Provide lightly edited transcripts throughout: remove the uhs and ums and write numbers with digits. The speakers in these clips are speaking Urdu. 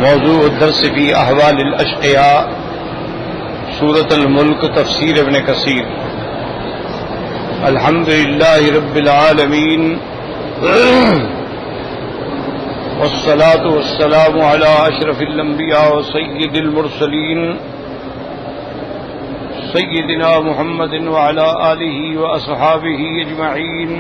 موضوع الدرس فی احوال الاشقیاء سورۃ الملک تفسیر ابن کثیر۔ الحمدللہ رب العالمین والصلاة والسلام علی اشرف الانبیاء وسید المرسلین سیدنا محمد وعلی آلہ واصحابہ اجمعین۔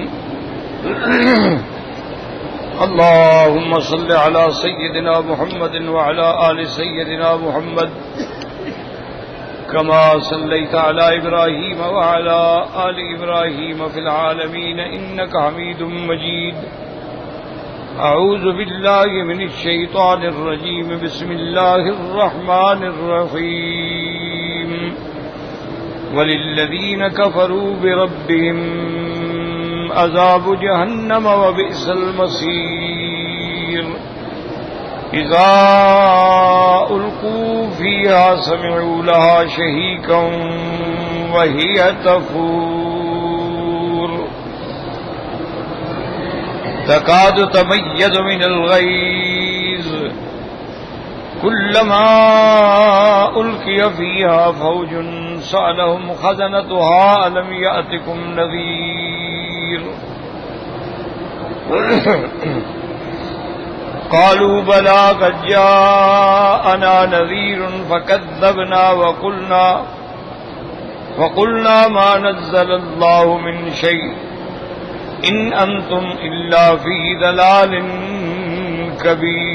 اللهم صل على سيدنا محمد وعلى آل سيدنا محمد كما صليت على إبراهيم وعلى آل إبراهيم في العالمين إنك حميد مجيد۔ أعوذ بالله من الشيطان الرجيم، بسم الله الرحمن الرحيم۔ وللذين كفروا بربهم عذاب جہنم وبئس المصیر۔ اذا القوا فيها سمعوا لها شهيقا وهي تفور تكاد تميز من الغيظ كلما ألقي فيها فوج سألهم خزنتها ألم يأتكم نذير قالوا بلى قد جاءنا نذير فكذبنا وقلنا ما نزل الله من شيء إن أنتم إلا في ضلال كبير۔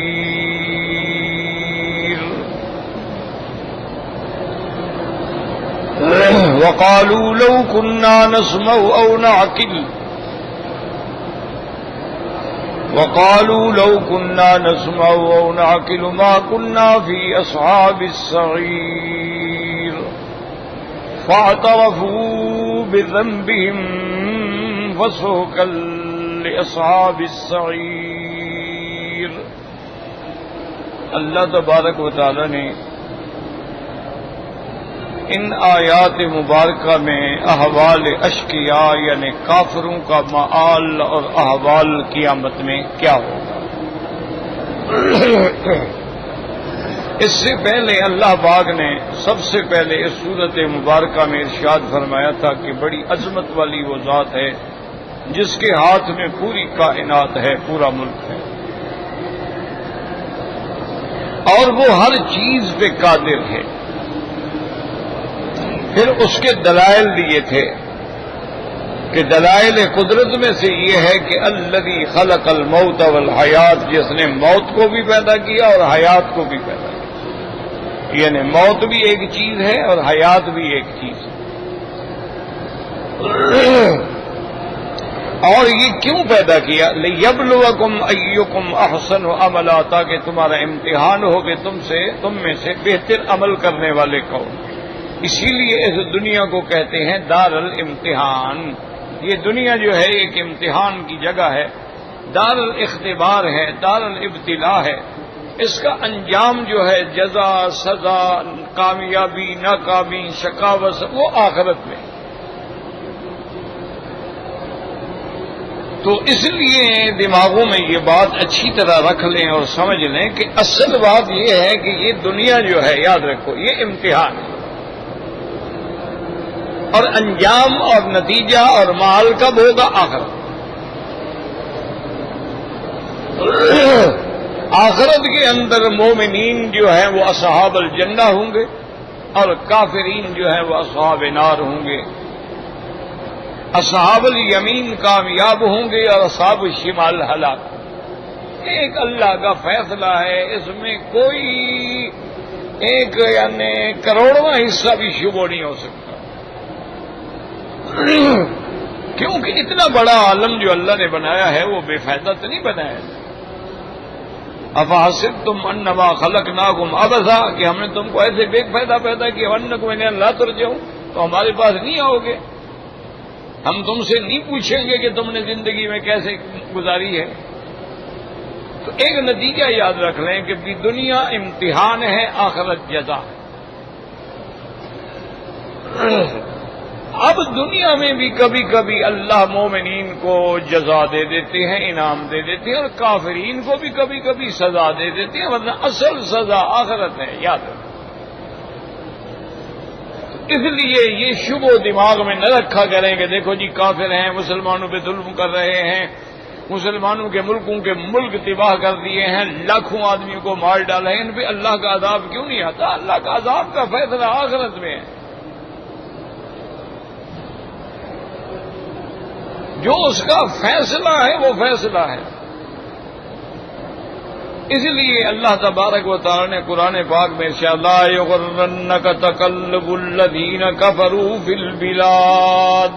وقالوا لو كنا نسمع أو نعقل ما كنا في أصحاب السعير۔ فاعترفوا بذنبهم فسحقا لأصحاب السعير۔ اللہ تبارک و تعالی نے ان آیات مبارکہ میں احوال اشقیاء یعنی کافروں کا مآل اور احوال قیامت میں کیا ہوگا، اس سے پہلے اللہ پاک نے سب سے پہلے اس سورت مبارکہ میں ارشاد فرمایا تھا کہ بڑی عظمت والی وہ ذات ہے جس کے ہاتھ میں پوری کائنات ہے، پورا ملک ہے، اور وہ ہر چیز پہ قادر ہے۔ پھر اس کے دلائل دیے تھے کہ دلائل قدرت میں سے یہ ہے کہ الذی خلق الموت والحیات، جس نے موت کو بھی پیدا کیا اور حیات کو بھی پیدا کیا، یعنی موت بھی ایک چیز ہے اور حیات بھی ایک چیز ہے۔ اور یہ کیوں پیدا کیا؟ لیبلوکم ایکم احسن عملا، تاکہ تمہارا امتحان ہو کہ تم میں سے بہتر عمل کرنے والے کون۔ اسی لیے اس دنیا کو کہتے ہیں دار الامتحان۔ یہ دنیا جو ہے ایک امتحان کی جگہ ہے، دار الاختبار ہے، دار الابتلاء ہے۔ اس کا انجام جو ہے جزا، سزا، کامیابی، ناکامی، شقاوت، وہ آخرت میں۔ تو اس لیے دماغوں میں یہ بات اچھی طرح رکھ لیں اور سمجھ لیں کہ اصل بات یہ ہے کہ یہ دنیا جو ہے، یاد رکھو، یہ امتحان ہے، اور انجام اور نتیجہ اور مال کب ہوگا؟ آخرت۔ آخرت کے اندر مومنین جو ہیں وہ اصحاب الجنہ ہوں گے، اور کافرین جو ہیں وہ اصحاب نار ہوں گے۔ اصحاب الیمین کامیاب ہوں گے اور اصحاب الشمال ہلاک۔ ایک اللہ کا فیصلہ ہے، اس میں کوئی ایک یعنی کروڑواں حصہ بھی شبہ نہیں ہو سکتا، کیونکہ اتنا بڑا عالم جو اللہ نے بنایا ہے وہ بے فائدہ تو نہیں بنایا۔ افحسبتم انما خلقناکم عبثا، کہ ہم نے تم کو ایسے بے فائدہ پیدا کیا، وانکم الینا لا ترجعون، تو ہمارے پاس نہیں آؤ گے، ہم تم سے نہیں پوچھیں گے کہ تم نے زندگی میں کیسے گزاری ہے۔ تو ایک نتیجہ یاد رکھ لیں کہ دنیا امتحان ہے، آخرت جزا۔ اب دنیا میں بھی کبھی کبھی اللہ مومنین کو جزا دے دیتے ہیں، انعام دے دیتے ہیں، اور کافرین کو بھی کبھی کبھی سزا دے دیتے ہیں، ورنہ اصل سزا آخرت ہے، یاد رکھیں۔ اس لیے یہ شبہ دماغ میں نہ رکھا کریں کہ دیکھو جی کافر ہیں، مسلمانوں پہ ظلم کر رہے ہیں، مسلمانوں کے ملکوں کے ملک تباہ کر دیے ہیں، لاکھوں آدمیوں کو مار ڈالا ہے، ان پہ اللہ کا عذاب کیوں نہیں آتا؟ اللہ کا عذاب کا فیصلہ آخرت میں ہے، جو اس کا فیصلہ ہے وہ فیصلہ ہے۔ اس لیے اللہ تبارک و تعالی نے قرآن پاک میں ارشاد لا یغرنک تقلب الذین کفروا فی البلاد،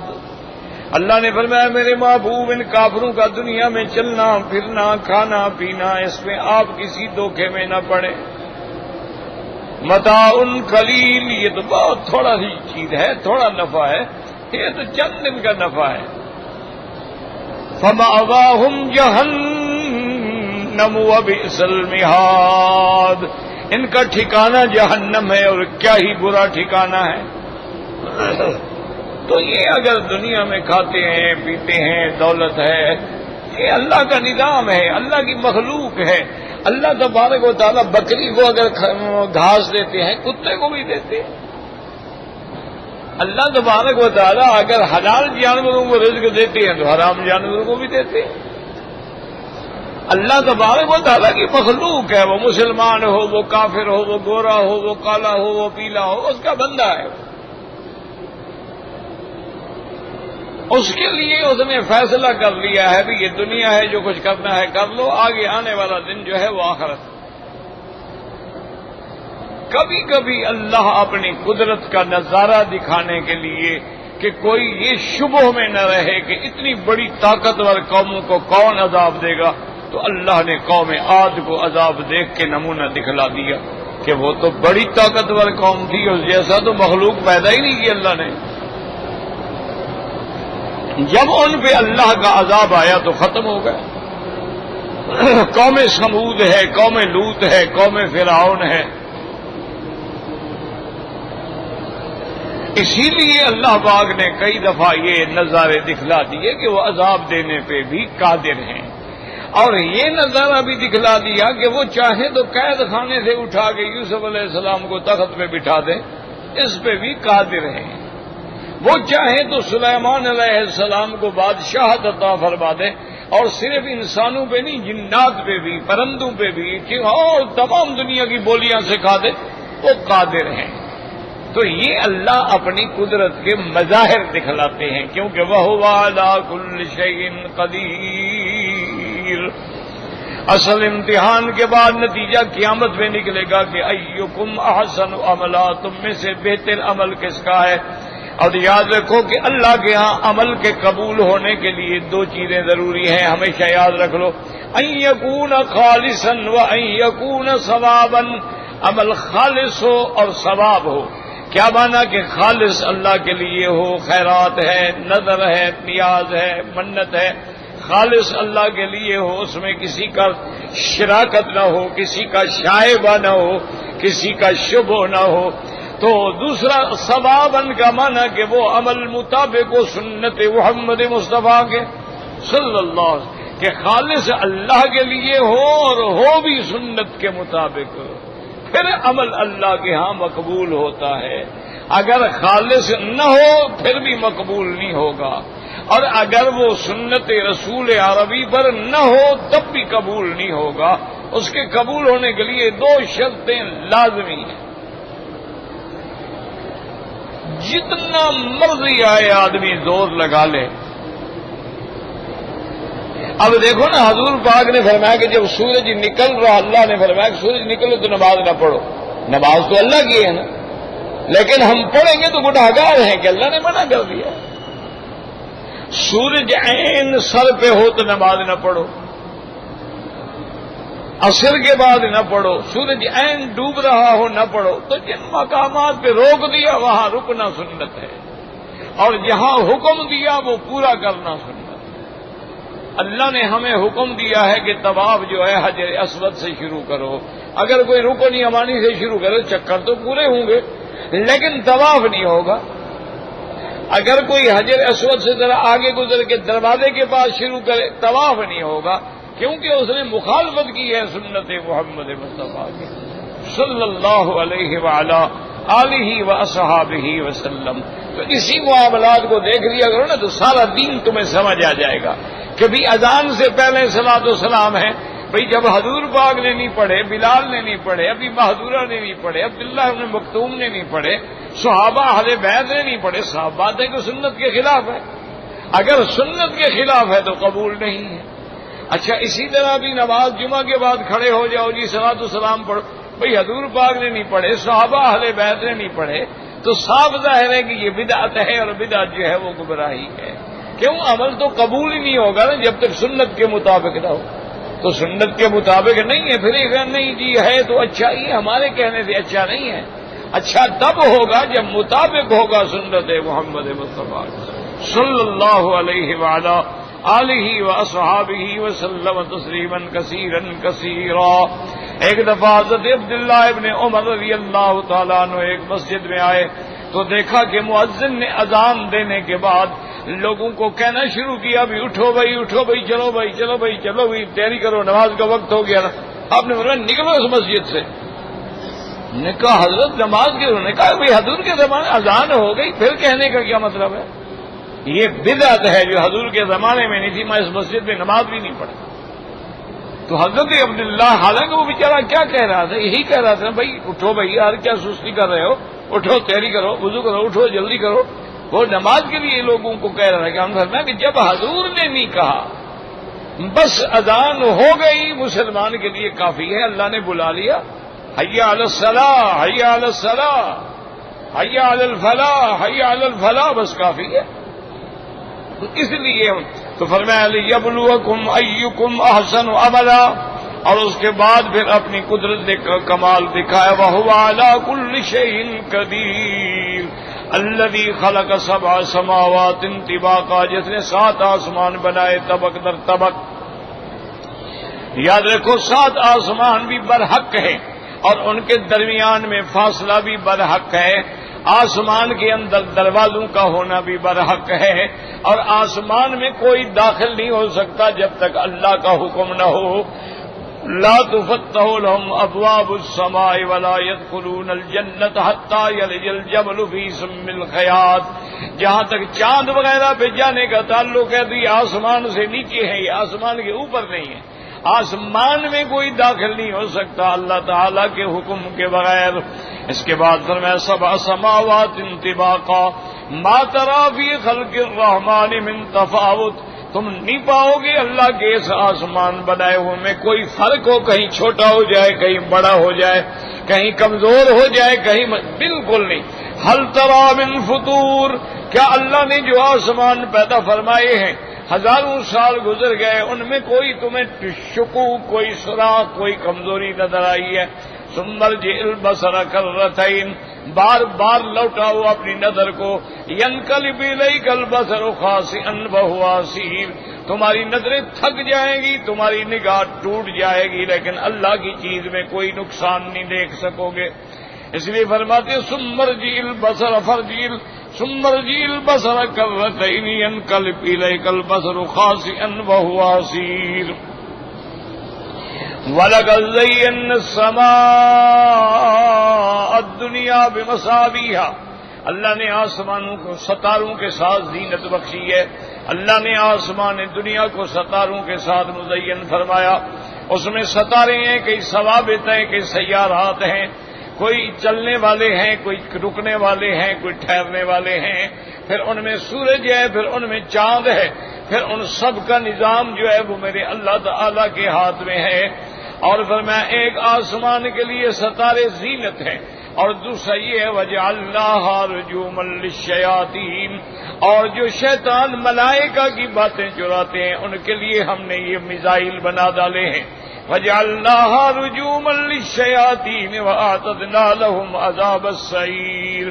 اللہ نے فرمایا میرے محبوب ان کافروں کا دنیا میں چلنا پھرنا کھانا پینا اس میں آپ کسی دھوکے میں نہ پڑے۔ متاع قلیل، یہ تو بہت تھوڑا سی چیز ہے، تھوڑا نفع ہے، یہ تو چند دن کا نفع ہے۔ فمأواہم جہنم وبئس المہاد، ان کا ٹھکانہ جہنم ہے اور کیا ہی برا ٹھکانہ ہے۔ تو یہ اگر دنیا میں کھاتے ہیں پیتے ہیں، دولت ہے، یہ اللہ کا نظام ہے، اللہ کی مخلوق ہے۔ اللہ تبارک و تعالیٰ بکری کو اگر گھاس دیتے ہیں کتے کو بھی دیتے ہیں۔ اللہ تبارک و تعالیٰ اگر حلال جانوروں کو رزق دیتے ہیں تو حرام جانوروں کو بھی دیتے ہیں۔ اللہ تبارک و تعالیٰ کی مخلوق ہے، وہ مسلمان ہو، وہ کافر ہو، وہ گورا ہو، وہ کالا ہو، وہ پیلا ہو، اس کا بندہ ہے۔ اس کے لیے اس نے فیصلہ کر لیا ہے بھی یہ دنیا ہے، جو کچھ کرنا ہے کر لو، آگے آنے والا دن جو ہے وہ آخرت۔ کبھی کبھی اللہ اپنی قدرت کا نظارہ دکھانے کے لیے کہ کوئی یہ شبہ میں نہ رہے کہ اتنی بڑی طاقتور قوموں کو کون عذاب دے گا، تو اللہ نے قوم عاد کو عذاب دیکھ کے نمونہ دکھلا دیا کہ وہ تو بڑی طاقتور قوم تھی، اس جیسا تو مخلوق پیدا ہی نہیں کی اللہ نے۔ جب ان پہ اللہ کا عذاب آیا تو ختم ہو گیا۔ قوم سمود ہے، قوم لوط ہے، قوم فرعون ہے۔ اسی لیے اللہ پاک نے کئی دفعہ یہ نظارے دکھلا دیے کہ وہ عذاب دینے پہ بھی قادر ہیں، اور یہ نظارہ بھی دکھلا دیا کہ وہ چاہے تو قید خانے سے اٹھا کے یوسف علیہ السلام کو تخت پہ بٹھا دیں، اس پہ بھی قادر ہیں۔ وہ چاہے تو سلیمان علیہ السلام کو بادشاہت عطا فرما دے، اور صرف انسانوں پہ نہیں، جنات پہ بھی، پرندوں پہ بھی، اور تمام دنیا کی بولیاں سکھا دے، وہ قادر ہیں۔ تو یہ اللہ اپنی قدرت کے مظاہر دکھلاتے ہیں، کیونکہ وَهُوَ عَلَىٰ كُلِّ شَيْءٍ قَدِيرٌ۔ اصل امتحان کے بعد نتیجہ قیامت میں نکلے گا کہ اَيُّكُمْ أَحْسَنُ عَمَلًا، تم میں سے بہتر عمل کس کا ہے۔ اور یاد رکھو کہ اللہ کے ہاں عمل کے قبول ہونے کے لیے دو چیزیں ضروری ہیں، ہمیشہ یاد رکھ لو، ان یکون خالصا و ان یکون ثوابا، عمل خالص ہو اور ثواب ہو۔ کیا مانا کہ خالص اللہ کے لیے ہو، خیرات ہے، نذر ہے، نیاز ہے، منت ہے، خالص اللہ کے لیے ہو، اس میں کسی کا شراکت نہ ہو، کسی کا شائبہ نہ ہو، کسی کا شبہ نہ ہو۔ تو دوسرا ثواباً کا معنی کہ وہ عمل مطابق و سنت محمد مصطفیٰ کے صلی اللہ علیہ وسلم کہ خالص اللہ کے لیے ہو اور ہو بھی سنت کے مطابق، پھر عمل اللہ کے ہاں مقبول ہوتا ہے۔ اگر خالص نہ ہو پھر بھی مقبول نہیں ہوگا، اور اگر وہ سنت رسول عربی پر نہ ہو تب بھی قبول نہیں ہوگا۔ اس کے قبول ہونے کے لیے دو شرطیں لازمی ہیں۔ جتنا مرضی آئے آدمی زور لگا لے۔ اب دیکھو نا، حضور پاک نے فرمایا کہ جب سورج نکل رہا، اللہ نے فرمایا کہ سورج نکلے تو نماز نہ پڑھو۔ نماز تو اللہ کی ہے نا، لیکن ہم پڑھیں گے تو گناہگار ہیں کہ اللہ نے منع کر دیا۔ سورج عین سر پہ ہو تو نماز نہ پڑھو، عصر کے بعد نہ پڑھو، سورج عین ڈوب رہا ہو نہ پڑھو۔ تو جن مقامات پہ روک دیا وہاں رکنا سنت ہے، اور جہاں حکم دیا وہ پورا کرنا سنت ہے۔ اللہ نے ہمیں حکم دیا ہے کہ طواف جو ہے حجر اسود سے شروع کرو۔ اگر کوئی رکن یمانی سے شروع کرے چکر تو پورے ہوں گے، لیکن طواف نہیں ہوگا۔ اگر کوئی حجر اسود سے ذرا آگے گزر کے دروازے کے پاس شروع کرے طواف نہیں ہوگا، کیونکہ اس نے مخالفت کی ہے سنت محمد مصطفیٰ کی صلی اللہ علیہ وعلا آلہ واصحابہ وسلم۔ تو اسی معاملات کو دیکھ لیا کرو نا، تو سارا دین تمہیں سمجھ آ جائے گا کہ بھی اذان سے پہلے صلاۃ و سلام ہے۔ بھئی جب حضور پاک نے نہیں پڑھے، بلال نے نہیں پڑھے، ابھی بہادورہ نے نہیں پڑھے، عبداللہ ابن مکتوم نے نہیں پڑھے، صحابہ اہل بیت نے نہیں پڑھے، صاف بات ہے کہ سنت کے خلاف ہے۔ اگر سنت کے خلاف ہے تو قبول نہیں ہے۔ اچھا، اسی طرح بھی نماز جمعہ کے بعد کھڑے ہو جاؤ جی صلاۃ و سلام پڑھو، بھئی حضور پاک نے نہیں پڑھے، صحابہ اہل بیت نے نہیں پڑھے، تو صاف ظاہر ہے کہ یہ بدعت ہے، اور بدعت جو ہے وہ گمراہی ہے۔ کیوں؟ عمل تو قبول ہی نہیں ہوگا نا جب تک سنت کے مطابق نہ ہو۔ تو سنت کے مطابق نہیں ہے، پھر یہ نہیں جی ہے تو اچھا ہی، ہمارے کہنے سے اچھا نہیں ہے۔ اچھا تب ہوگا جب مطابق ہوگا سنت محمد مصطفیٰ صلی اللہ علیہ وعلا آلہ واصحابہ وسلم تسلیما کثیرا کثیرا۔ ایک دفعہ حضرت عبداللہ ابن عمر رضی اللہ تعالیٰ عنہ ایک مسجد میں آئے تو دیکھا کہ مؤذن نے اذان دینے کے بعد لوگوں کو کہنا شروع کیا، بھی اٹھو بھائی، اٹھو بھائی، چلو بھائی، چلو بھائی، چلو بھائی، تیاری کرو، نماز کا وقت ہو گیا نا۔ آپ نے فرمایا نکلو اس مسجد سے۔ نے کہا حضرت نماز کی، انہوں نے کہا بھائی حضور کے زمانے اذان ہو گئی، پھر کہنے کا کیا مطلب ہے؟ یہ بدعت ہے جو حضور کے زمانے میں نہیں تھی، میں اس مسجد میں نماز بھی نہیں پڑھا۔ تو حضرت عبداللہ، حالانکہ وہ بیچارہ کیا کہہ رہا تھا؟ یہی کہہ رہا تھا بھائی اٹھو بھائی، یار کیا سستی کر رہے ہو، اٹھو تیاری کرو، وضو کرو، اٹھو جلدی کرو۔ وہ نماز کے لیے لوگوں کو کہہ رہا تھا کہ ہم فرمایا کہ جب حضور نے نہیں کہا، بس اذان ہو گئی، مسلمان کے لیے کافی ہے، اللہ نے بلا لیا، حی علی الصلاۃ، حی علی الصلاۃ، حی علی الفلاح، حی علی الفلاح، بس کافی ہے۔ تو اس لیے تو فرمایا لیبلوکم ایکم احسن عملا، اور اس کے بعد پھر اپنی قدرت کا کمال دکھایا، وہو علی کل شیء قدیر الذی خلق سبع سماوات طباقا، جس نے 7 آسمان بنائے طبق در طبق۔ یاد رکھو 7 آسمان بھی برحق ہیں اور ان کے درمیان میں فاصلہ بھی برحق ہے، آسمان کے اندر دروازوں کا ہونا بھی برحق ہے، اور آسمان میں کوئی داخل نہیں ہو سکتا جب تک اللہ کا حکم نہ ہو۔ لا تفتح لهم ابواب السماء ولا يدخلون الجنة حتى يلج الجمل في سم الخياط۔ جہاں تک چاند وغیرہ پہ جانے کا تعلق ہے تو یہ آسمان سے نیچے ہے، یہ آسمان کے اوپر نہیں ہے۔ آسمان میں کوئی داخل نہیں ہو سکتا اللہ تعالی کے حکم کے بغیر۔ اس کے بعد فرمایا 7 سماوات طباقا ما ترى في خلق الرحمن من تفاوت، تم نہیں پاؤ گے اللہ کے اس آسمان بنائے ہوئے میں کوئی فرق ہو، کہیں چھوٹا ہو جائے، کہیں بڑا ہو جائے، کہیں کمزور ہو جائے، کہیں بالکل نہیں۔ هل ترى من فطور، کیا اللہ نے جو آسمان پیدا فرمائے ہیں ہزاروں سال گزر گئے، ان میں کوئی تمہیں شکوک، کوئی سراخ، کوئی کمزوری نظر آئی ہے؟ ثم ارجع البصر کرتين، بار بار لوٹاؤ اپنی نظر کو، ينقلب اليك البصر خاسئا وهو حسير، تمہاری نظریں تھک جائیں گی، تمہاری نگاہ ٹوٹ جائے گی، لیکن اللہ کی چیز میں کوئی نقصان نہیں دیکھ سکو گے۔ اس لیے فرماتے ثم ارجع البصر ثم ارجع البصر کرتين ينقلب اليك البصر خاسئا وهو حسير۔ وَلَقَدْ زَيَّنَّا السَّمَاءَ الدُّنْيَا بِمَصَابِيحَ، اللہ نے آسمانوں کو ستاروں کے ساتھ زینت بخشی ہے۔ اللہ نے آسمان دنیا کو ستاروں کے ساتھ مزین فرمایا۔ اس میں ستارے ہیں، کئی ثوابت ہیں، کئی سیارات ہیں، کوئی چلنے والے ہیں، کوئی رکنے والے ہیں، کوئی ٹھہرنے والے ہیں، پھر ان میں سورج ہے، پھر ان میں چاند ہے، پھر ان سب کا نظام جو ہے وہ میرے اللہ تعالی کے ہاتھ میں ہے۔ اور فرمایا ایک آسمان کے لیے ستارے زینت ہیں، اور دوسرا یہ ہے وَجَعَلْنَاهَا رُجُومًا لِلشَّيَاطِينِ، اور جو شیطان ملائکہ کی باتیں چراتے ہیں ان کے لیے ہم نے یہ میزائل بنا ڈالے ہیں۔ وَجَعَلْنَاهَا رُجُومًا لِلشَّيَاطِينِ وَأَعْتَدْنَا لَهُمْ عَذَابَ السَّعِيرِ،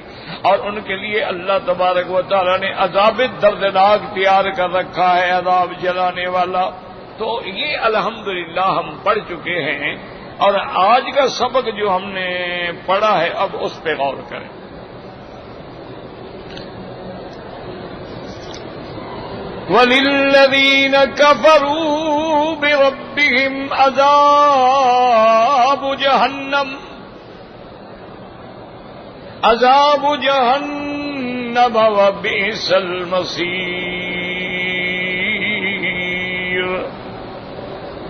اور ان کے لیے اللہ تبارک و تعالی نے عذاب دردناک تیار کر رکھا ہے، عذاب جلانے والا۔ تو یہ الحمدللہ ہم پڑھ چکے ہیں، اور آج کا سبق جو ہم نے پڑھا ہے اب اس پہ غور کریں۔ وَلِلَّذِينَ كَفَرُوا بِرَبِّهِمْ عَذَابُ جَهَنَّمَ وَبِئْسَ الْمَصِيرُ۔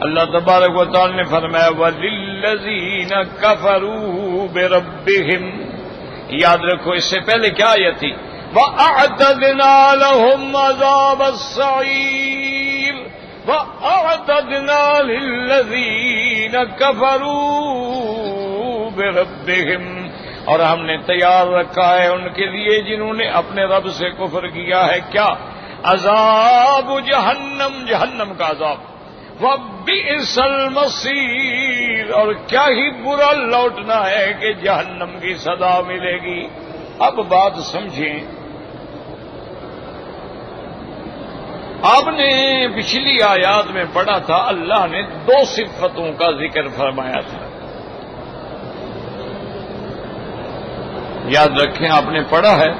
اللہ تبارک و تعالی نے فرمایا وَلِلَّذِينَ كَفَرُوا بِرَبِّهِمْ، یاد رکھو اس سے پہلے کیا آیت تھی؟ وَأَعْتَدْنَا لَهُمْ عَذَابَ السَّعِيرِ وَأَعْتَدْنَا لِلَّذِينَ كَفَرُوا بِرَبِّهِمْ، اور ہم نے تیار رکھا ہے ان کے لیے جنہوں نے اپنے رب سے کفر کیا ہے کیا؟ عذاب جہنم، جہنم کا عذاب، وَبِئْسَ الْمَصِيرُ، اور کیا ہی برا لوٹنا ہے کہ جہنم کی صدا ملے گی۔ اب بات سمجھیں، آپ نے پچھلی آیات میں پڑھا تھا اللہ نے دو صفتوں کا ذکر فرمایا تھا، یاد رکھیں آپ نے پڑھا ہے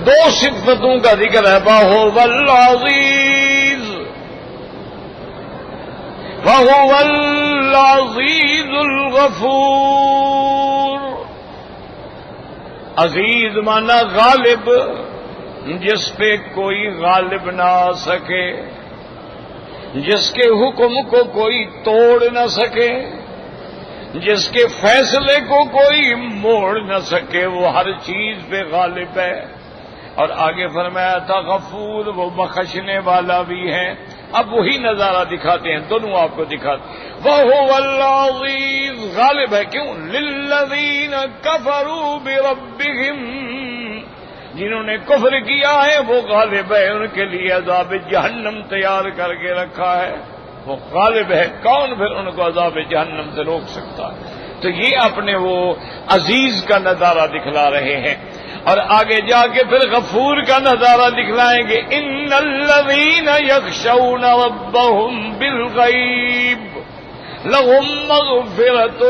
دو صفتوں کا ذکر ہے، وَهُوَ الْعَزِيزُ وَهُوَ الْعَزِيزُ الْغَفُورُ۔ عزیز مانا غالب، جس پہ کوئی غالب نہ آ سکے، جس کے حکم کو کوئی توڑ نہ سکے، جس کے فیصلے کو کوئی موڑ نہ سکے، وہ ہر چیز پہ غالب ہے۔ اور آگے فرمایا تھا غفور، وہ بخشنے والا بھی ہے۔ اب وہی نظارہ دکھاتے ہیں، دونوں آپ کو دکھاتے ہیں۔ وَهُوَ الْعَزِيزُ، غالب ہے، کیوں؟ لِلَّذِينَ كَفَرُوا بِرَبِّهِمْ، جنہوں نے کفر کیا ہے وہ غالب ہے، ان کے لیے عذاب جہنم تیار کر کے رکھا ہے، وہ غالب ہے، کون پھر ان کو عذاب جہنم سے روک سکتا ہے؟ تو یہ اپنے وہ عزیز کا نظارہ دکھلا رہے ہیں، اور آگے جا کے پھر غفور کا نظارہ دکھلائیں گے۔ ان الذین یخشون ربهم بالغیب لهم مغفرۃ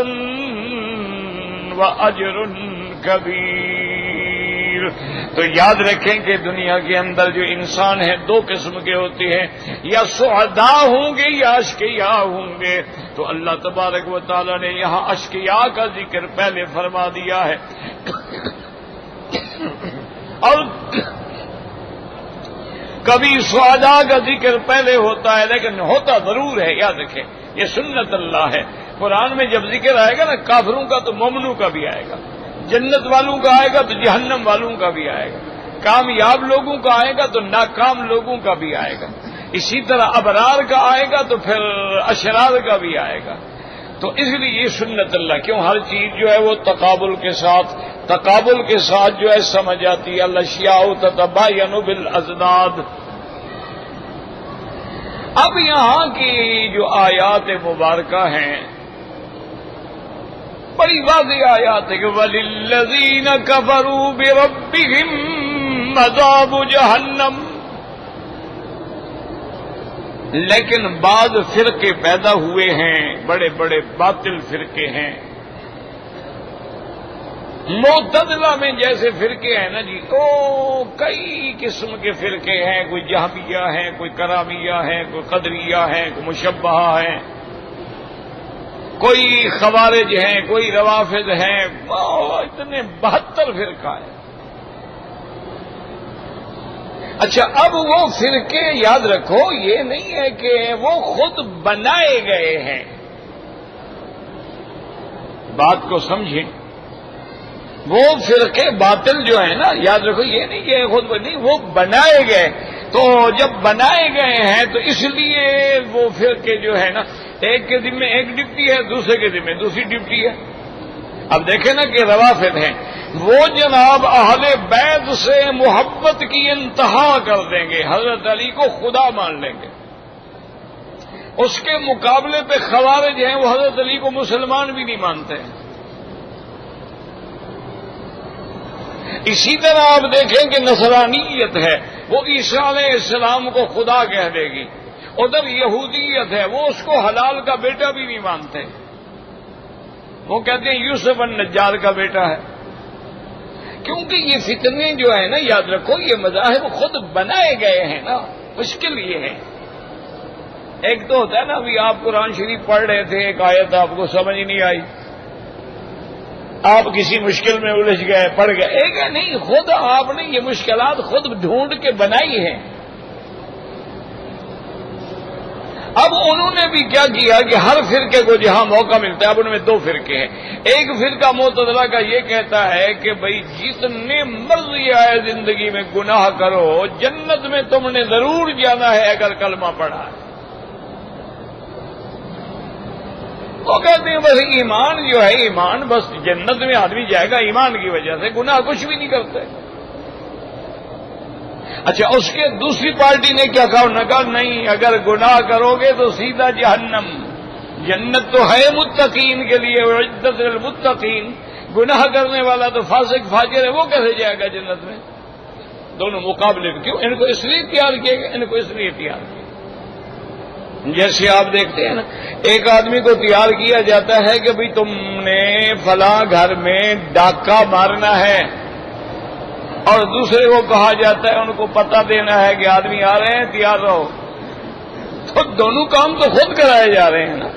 واجر کبیر۔ تو یاد رکھیں کہ دنیا کے اندر جو انسان ہیں دو قسم کے ہوتے ہیں، یا سعداء ہوں گے یا اشقیاء ہوں گے۔ تو اللہ تبارک و تعالی نے یہاں اشقیاء کا ذکر پہلے فرما دیا ہے، اور کبھی سعداء کا ذکر پہلے ہوتا ہے، لیکن ہوتا ضرور ہے، یاد رکھیں یہ سنت اللہ ہے۔ قرآن میں جب ذکر آئے گا نا کافروں کا تو مومنوں کا بھی آئے گا، جنت والوں کا آئے گا تو جہنم والوں کا بھی آئے گا، کامیاب لوگوں کا آئے گا تو ناکام لوگوں کا بھی آئے گا، اسی طرح ابرار کا آئے گا تو پھر اشرار کا بھی آئے گا۔ تو اس لیے یہ سنت اللہ، کیوں ہر چیز جو ہے وہ تقابل کے ساتھ جو ہے سمجھ آتی ہے۔ الاشیاء تتباین بالازداد۔ اب یہاں کی جو آیات مبارکہ ہیں بڑی واضح آیات ہے کہ وَلِلَّذِينَ كَفَرُوا بِرَبِّهِمْ عَذَابُ جَهَنَّمَ، لیکن بعض فرقے پیدا ہوئے ہیں، بڑے بڑے باطل فرقے ہیں۔ معتزلہ میں جیسے فرقے ہیں نا جی، تو کئی قسم کے فرقے ہیں، کوئی جہمیہ ہیں، کوئی کرامیہ ہیں، کوئی قدریہ ہیں، کوئی مشبہہ ہیں، کوئی خوارج ہیں، کوئی روافض ہیں، اتنے 72 فرقہ ہیں۔ اچھا، اب وہ فرقے یاد رکھو یہ نہیں ہے کہ وہ خود بنائے گئے ہیں، بات کو سمجھیں، وہ فرقے باطل جو ہیں نا، یاد رکھو یہ نہیں کہ خود نہیں، وہ بنائے گئے۔ تو جب بنائے گئے ہیں تو اس لیے وہ فرقے جو ہے نا، ایک کے ذمہ ایک ڈپٹی ہے، دوسرے کے ذمہ دوسری ڈپٹی ہے۔ اب دیکھیں نا کہ روافض ہیں، وہ جناب اہل بیت سے محبت کی انتہا کر دیں گے، حضرت علی کو خدا مان لیں گے۔ اس کے مقابلے پہ خوارج ہیں، وہ حضرت علی کو مسلمان بھی نہیں مانتے ہیں۔ اسی طرح آپ دیکھیں کہ نصرانیت ہے، وہ عیسیٰ علیہ السلام کو خدا کہہ دے گی۔ ادھر یہودیت ہے، وہ اس کو حلال کا بیٹا بھی نہیں مانتے، وہ کہتے ہیں یوسف النجار کا بیٹا ہے۔ کیونکہ یہ فتنے جو ہے نا، یاد رکھو یہ مذاہب خود بنائے گئے ہیں نا، مشکل یہ ہے۔ ایک تو ہوتا ہے نا، ابھی آپ قرآن شریف پڑھ رہے تھے، ایک آیت آپ کو سمجھ نہیں آئی، آپ کسی مشکل میں الجھ گئے، پڑ گئے، ایک ہے نہیں، خود آپ نے یہ مشکلات خود ڈھونڈ کے بنائی ہیں۔ اب انہوں نے بھی کیا کیا کہ ہر فرقے کو جہاں موقع ملتا ہے، اب ان میں دو فرقے ہیں۔ ایک فرقہ معتزلہ کا یہ کہتا ہے کہ بھئی جتنے مرضی آئے زندگی میں گناہ کرو، جنت میں تم نے ضرور جانا ہے اگر کلمہ پڑھا ہے۔ وہ کہتے ہیں بس ایمان جو ہے، ایمان بس جنت میں آدمی جائے گا ایمان کی وجہ سے، گناہ کچھ بھی نہیں کرتے۔ اچھا، اس کے دوسری پارٹی نے کیا کہا؟ انہوں نے کہا نہیں، اگر گناہ کرو گے تو سیدھا جہنم، جنت تو ہے متقین کے لیے، وعدت للمتقین، گناہ کرنے والا تو فاسق فاجر ہے، وہ کیسے جائے گا جنت میں؟ دونوں مقابلے میں کیوں؟ ان کو اس لیے تیار کیے گئے، ان کو اس لیے تیار کیا۔ جیسے آپ دیکھتے ہیں نا، ایک آدمی کو تیار کیا جاتا ہے کہ بھئی تم نے فلاں گھر میں ڈاکہ مارنا ہے، اور دوسرے کو کہا جاتا ہے ان کو پتہ دینا ہے کہ آدمی آ رہے ہیں، تیار رہو۔ تو دونوں کام تو خود کرائے جا رہے ہیں نا۔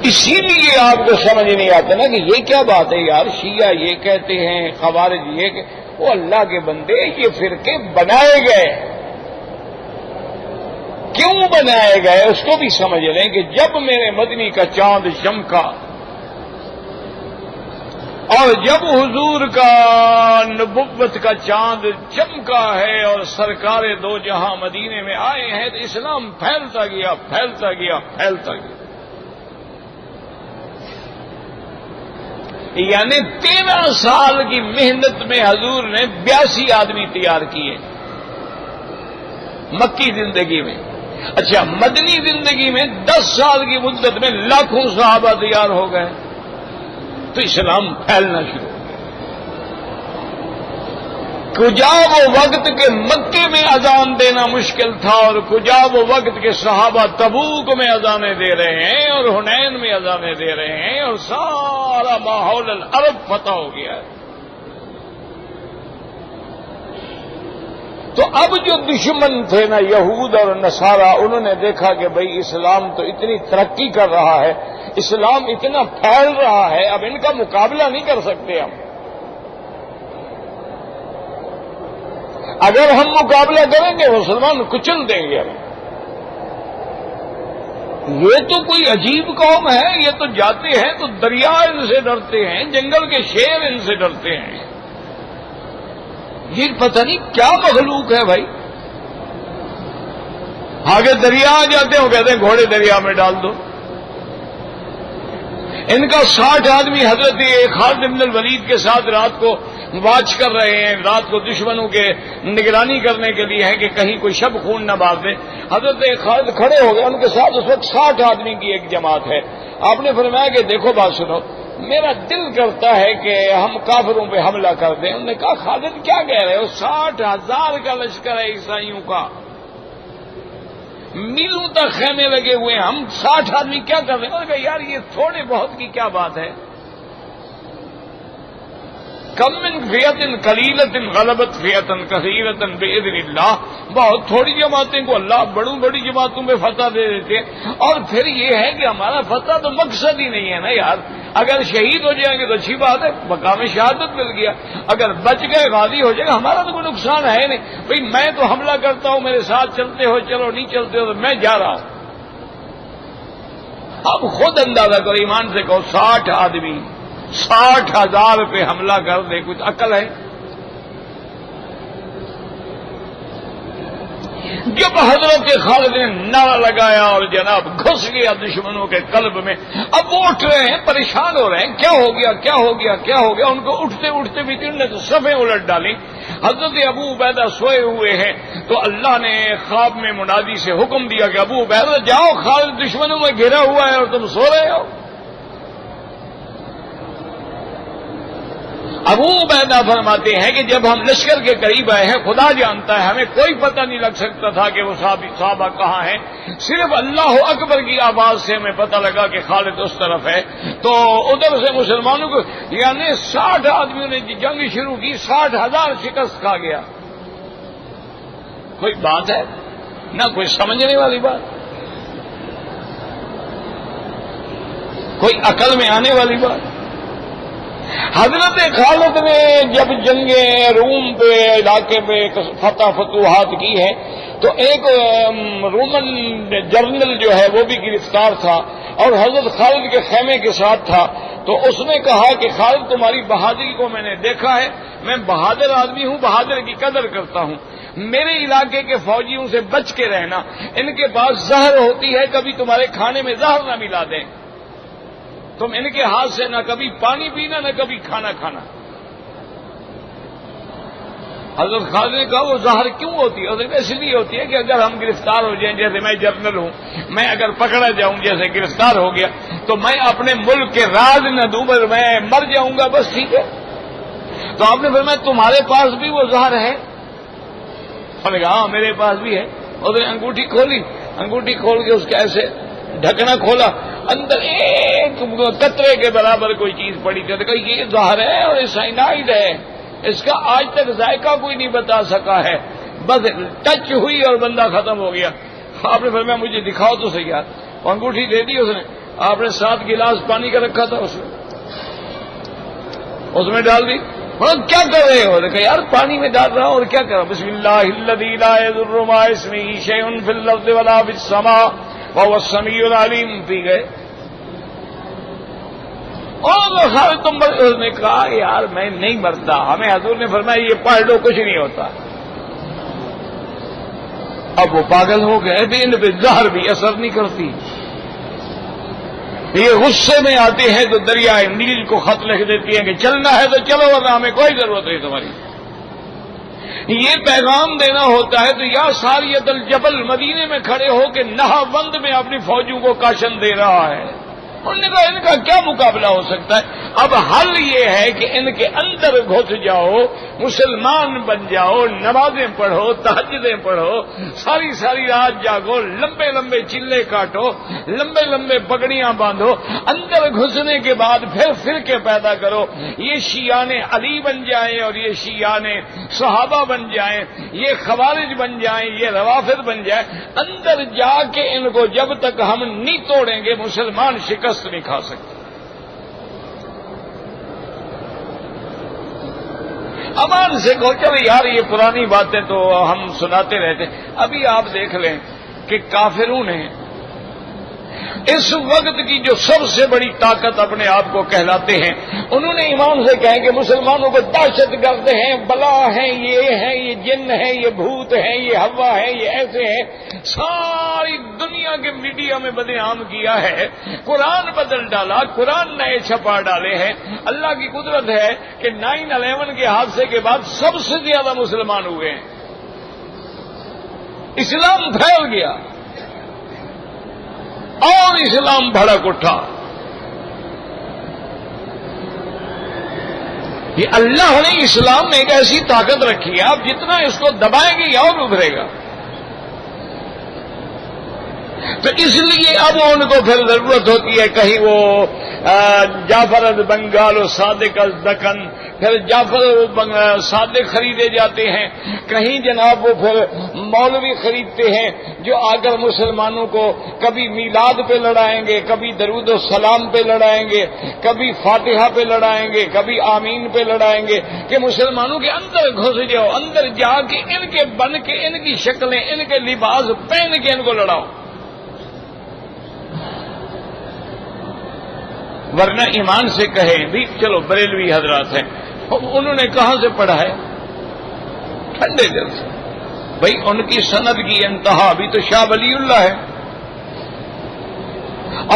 اسی لیے آپ کو سمجھ نہیں آتا نا کہ یہ کیا بات ہے یار، شیعہ یہ کہتے ہیں، خوارج یہ کہ وہ اللہ کے بندے، یہ فرقے بنائے گئے، کیوں بنائے گئے اس کو بھی سمجھ لیں کہ جب میرے مدنی کا چاند چمکا اور جب حضور کا نبوت کا چاند چمکا ہے اور سرکار دو جہاں مدینے میں آئے ہیں، تو اسلام پھیلتا گیا پھیلتا گیا پھیلتا گیا۔ یعنی 13 سال کی محنت میں حضور نے 82 آدمی تیار کیے مکی زندگی میں۔ اچھا، مدنی زندگی میں 10 سال کی مدت میں لاکھوں صحابہ تیار ہو گئے، تو اسلام پھیلنا شروع ہو گیا۔ کجا وہ وقت کے مکے میں اذان دینا مشکل تھا، اور کجا وہ وقت کے صحابہ تبوک میں اذانیں دے رہے ہیں اور حنین میں اذانیں دے رہے ہیں، اور سارا ماحول العرب فتح ہو گیا ہے۔ تو اب جو دشمن تھے نا، یہود اور نصارہ، انہوں نے دیکھا کہ بھئی اسلام تو اتنی ترقی کر رہا ہے، اسلام اتنا پھیل رہا ہے، اب ان کا مقابلہ نہیں کر سکتے ہم۔ اگر ہم مقابلہ کریں گے مسلمان کچل دیں گے ہم۔ یہ تو کوئی عجیب قوم ہے، یہ تو جاتے ہیں تو دریا ان سے ڈرتے ہیں، جنگل کے شیر ان سے ڈرتے ہیں۔ یہ پتہ نہیں کیا مخلوق ہے بھائی۔ آگے دریا آ جاتے ہیں، وہ کہتے ہیں گھوڑے دریا میں ڈال دو۔ ان کا 60 آدمی حضرت خالد بن الولید کے ساتھ رات کو واچ کر رہے ہیں، رات کو دشمنوں کے نگرانی کرنے کے لیے ہے کہ کہیں کوئی شب خون نہ باز دے۔ حضرت خالد کھڑے ہو گئے، ان کے ساتھ اس وقت 60 آدمی کی ایک جماعت ہے۔ آپ نے فرمایا کہ دیکھو بات سنو، میرا دل کرتا ہے کہ ہم کافروں پہ حملہ کر دیں۔ انہوں نے کہا خالد کیا کہہ رہے ہو، 60,000 کا لشکر ہے عیسائیوں کا، میلوں تک خیمے لگے ہوئے ہیں، ہم 60 آدمی کیا کر رہے ہیں؟ انہوں نے کہا یار یہ تھوڑے بہت کی کیا بات ہے، کم من فئۃ قلیلۃ غلبت فئۃ کثیرۃ باذن اللہ، بہت تھوڑی جماعتیں کو اللہ بڑی جماعتوں میں فتح دے دیتے ہیں۔ اور پھر یہ ہے کہ ہمارا فتح تو مقصد ہی نہیں ہے نا یار، اگر شہید ہو جائیں گے تو اچھی بات ہے، مقام شہادت مل گیا، اگر بچ گئے غازی ہو جائے گا ہمارا تو کوئی نقصان ہے نہیں۔ بھئی میں تو حملہ کرتا ہوں، میرے ساتھ چلتے ہو چلو، نہیں چلتے ہو تو میں جا رہا ہوں۔ اب خود اندازہ کرو، ایمان سے کہو 60 آدمی 60,000 پہ حملہ کر دے، کچھ عقل ہے؟ جب حضرت خالد نے نعرہ لگایا اور جناب گھس گیا دشمنوں کے قلب میں، اب وہ اٹھ رہے ہیں، پریشان ہو رہے ہیں، کیا ہو گیا کیا ہو گیا کیا ہو گیا؟ ان کو اٹھتے اٹھتے بھی انہوں نے تو صفیں الٹ ڈالی۔ حضرت ابو عبیدہ سوئے ہوئے ہیں، تو اللہ نے خواب میں منادی سے حکم دیا کہ ابو عبیدہ جاؤ، خالد دشمنوں میں گھرا ہوا ہے اور تم سو رہے ہو۔ ابو عبیدہ فرماتے ہیں کہ جب ہم لشکر کے قریب آئے ہیں خدا جانتا ہے ہمیں کوئی پتہ نہیں لگ سکتا تھا کہ وہ صحابہ کہاں ہیں، صرف اللہ اکبر کی آواز سے ہمیں پتہ لگا کہ خالد اس طرف ہے۔ تو ادھر سے مسلمانوں کو یعنی 60 آدمیوں نے جنگ شروع کی، 60,000 شکست کھا گیا۔ کوئی بات ہے نہ کوئی سمجھنے والی بات، کوئی عقل میں آنے والی بات۔ حضرت خالد نے جب جنگیں روم پہ علاقے پہ فتوحات کی ہے تو ایک رومن جرنل جو ہے وہ بھی گرفتار تھا اور حضرت خالد کے خیمے کے ساتھ تھا، تو اس نے کہا کہ خالد تمہاری بہادری کو میں نے دیکھا ہے، میں بہادر آدمی ہوں، بہادر کی قدر کرتا ہوں، میرے علاقے کے فوجیوں سے بچ کے رہنا، ان کے پاس زہر ہوتی ہے، کبھی تمہارے کھانے میں زہر نہ ملا دیں، تم ان کے ہاتھ سے نہ کبھی پانی پینا نہ کبھی کھانا کھانا۔ حضرت خالد نے کہا وہ زہر کیوں ہوتی ہے؟ اس لیے ہوتی ہے کہ اگر ہم گرفتار ہو جائیں، جیسے میں جرنل ہوں، میں اگر پکڑا جاؤں جیسے گرفتار ہو گیا تو میں اپنے ملک کے راز نہ دوں، میں مر جاؤں گا، بس ٹھیک ہے۔ تو آپ نے فرمایا تمہارے پاس بھی وہ زہر ہے؟ میں نے کہا ہاں میرے پاس بھی ہے۔ اس نے انگوٹھی کھولی، انگوٹھی کھول کے اس کا ایسے ڈھکنا کھولا، اندر ایک قطرے کے برابر کوئی چیز پڑی تھی، کہا یہ زہر ہے اور یہ سائنائڈ ہے، اس کا آج تک ذائقہ کوئی نہیں بتا سکا ہے، بس ٹچ ہوئی اور بندہ ختم ہو گیا۔ آپ نے فرمایا مجھے دکھاؤ تو صحیح یار، انگوٹھی دے دی اس نے، آپ نے 7 گلاس پانی کا رکھا تھا اس میں ڈال دی۔ کیا کر رہے ہو؟ کہا یار پانی میں ڈال رہا ہوں، اور کیا کر رہا ہوں؟ بسم اللہ الذی لا یضر مع اسمہ شیء فی الارض ولا فی السماء وهو السمیع العلیم، پی گئے۔ اور تم اس نے کہا یار میں نہیں مرتا، ہمیں حضور نے فرمایا یہ پڑھ لو کچھ نہیں ہوتا۔ اب وہ پاگل ہو گئے، ان پہ زہر بھی اثر نہیں کرتی۔ یہ غصے میں آتے ہیں تو دریائے نیل کو خط لکھ دیتی ہیں کہ چلنا ہے تو چلو ورنہ ہمیں کوئی ضرورت نہیں تمہاری۔ یہ پیغام دینا ہوتا ہے تو یا ساریت الجبل، مدینے میں کھڑے ہو کے نہا بند میں اپنی فوجوں کو کاشن دے رہا ہے۔ انہوں نے کہا ان کا کیا مقابلہ ہو سکتا ہے؟ اب حل یہ ہے کہ ان کے اندر گھس جاؤ، مسلمان بن جاؤ، نمازیں پڑھو، تہجدیں پڑھو، ساری ساری رات جاگو، لمبے لمبے چلے کاٹو، لمبے لمبے پگڑیاں باندھو، اندر گھسنے کے بعد پھر فرقے پیدا کرو، یہ شیعان علی بن جائیں اور یہ شیعان صحابہ بن جائیں، یہ خوارج بن جائیں، یہ روافض بن جائیں، اندر جا کے ان کو جب تک ہم نہیں توڑیں گے مسلمان شکست نہیں کھا سکتے۔ امان سے کہو چلو یار یہ پرانی باتیں تو ہم سناتے رہتے، ابھی آپ دیکھ لیں کہ کافروں نے اس وقت کی جو سب سے بڑی طاقت اپنے آپ کو کہلاتے ہیں، انہوں نے ایمان سے کہیں کہ مسلمانوں کو دہشت گرد ہیں، بلا ہیں، یہ جن ہیں، یہ بھوت ہیں، یہ ہوا ہے، یہ ایسے ہیں، ساری دنیا کے میڈیا میں بدنام کیا ہے، قرآن بدل ڈالا، قرآن نئے چھپا ڈالے ہیں۔ اللہ کی قدرت ہے کہ 9/11 کے حادثے کے بعد سب سے زیادہ مسلمان ہوئے ہیں، اسلام پھیل گیا اور اسلام بھڑک اٹھا۔ یہ اللہ نے اسلام میں ایک ایسی طاقت رکھی ہے، آپ جتنا اس کو دبائیں گے یا اور ابھرے گا۔ تو اس لیے اب ان کو پھر ضرورت ہوتی ہے کہیں وہ جعفر بنگال و صادق دکن، پھر جعفر صادق خریدے جاتے ہیں، کہیں جناب وہ پھر مولوی خریدتے ہیں جو آ کر مسلمانوں کو کبھی میلاد پہ لڑائیں گے، کبھی درود و سلام پہ لڑائیں گے، کبھی فاتحہ پہ لڑائیں گے، کبھی آمین پہ لڑائیں گے، کہ مسلمانوں کے اندر گھس جاؤ، اندر جا کے ان کے بن کے ان کی شکلیں، ان کے لباس پہن کے ان کو لڑاؤ۔ ورنہ ایمان سے کہیں بھی چلو بریلوی حضرات ہیں، انہوں نے کہاں سے پڑھا ہے؟ ٹھنڈے دل سے۔ بھئی ان کی سند کی انتہا بھی تو شاہ ولی اللہ ہے،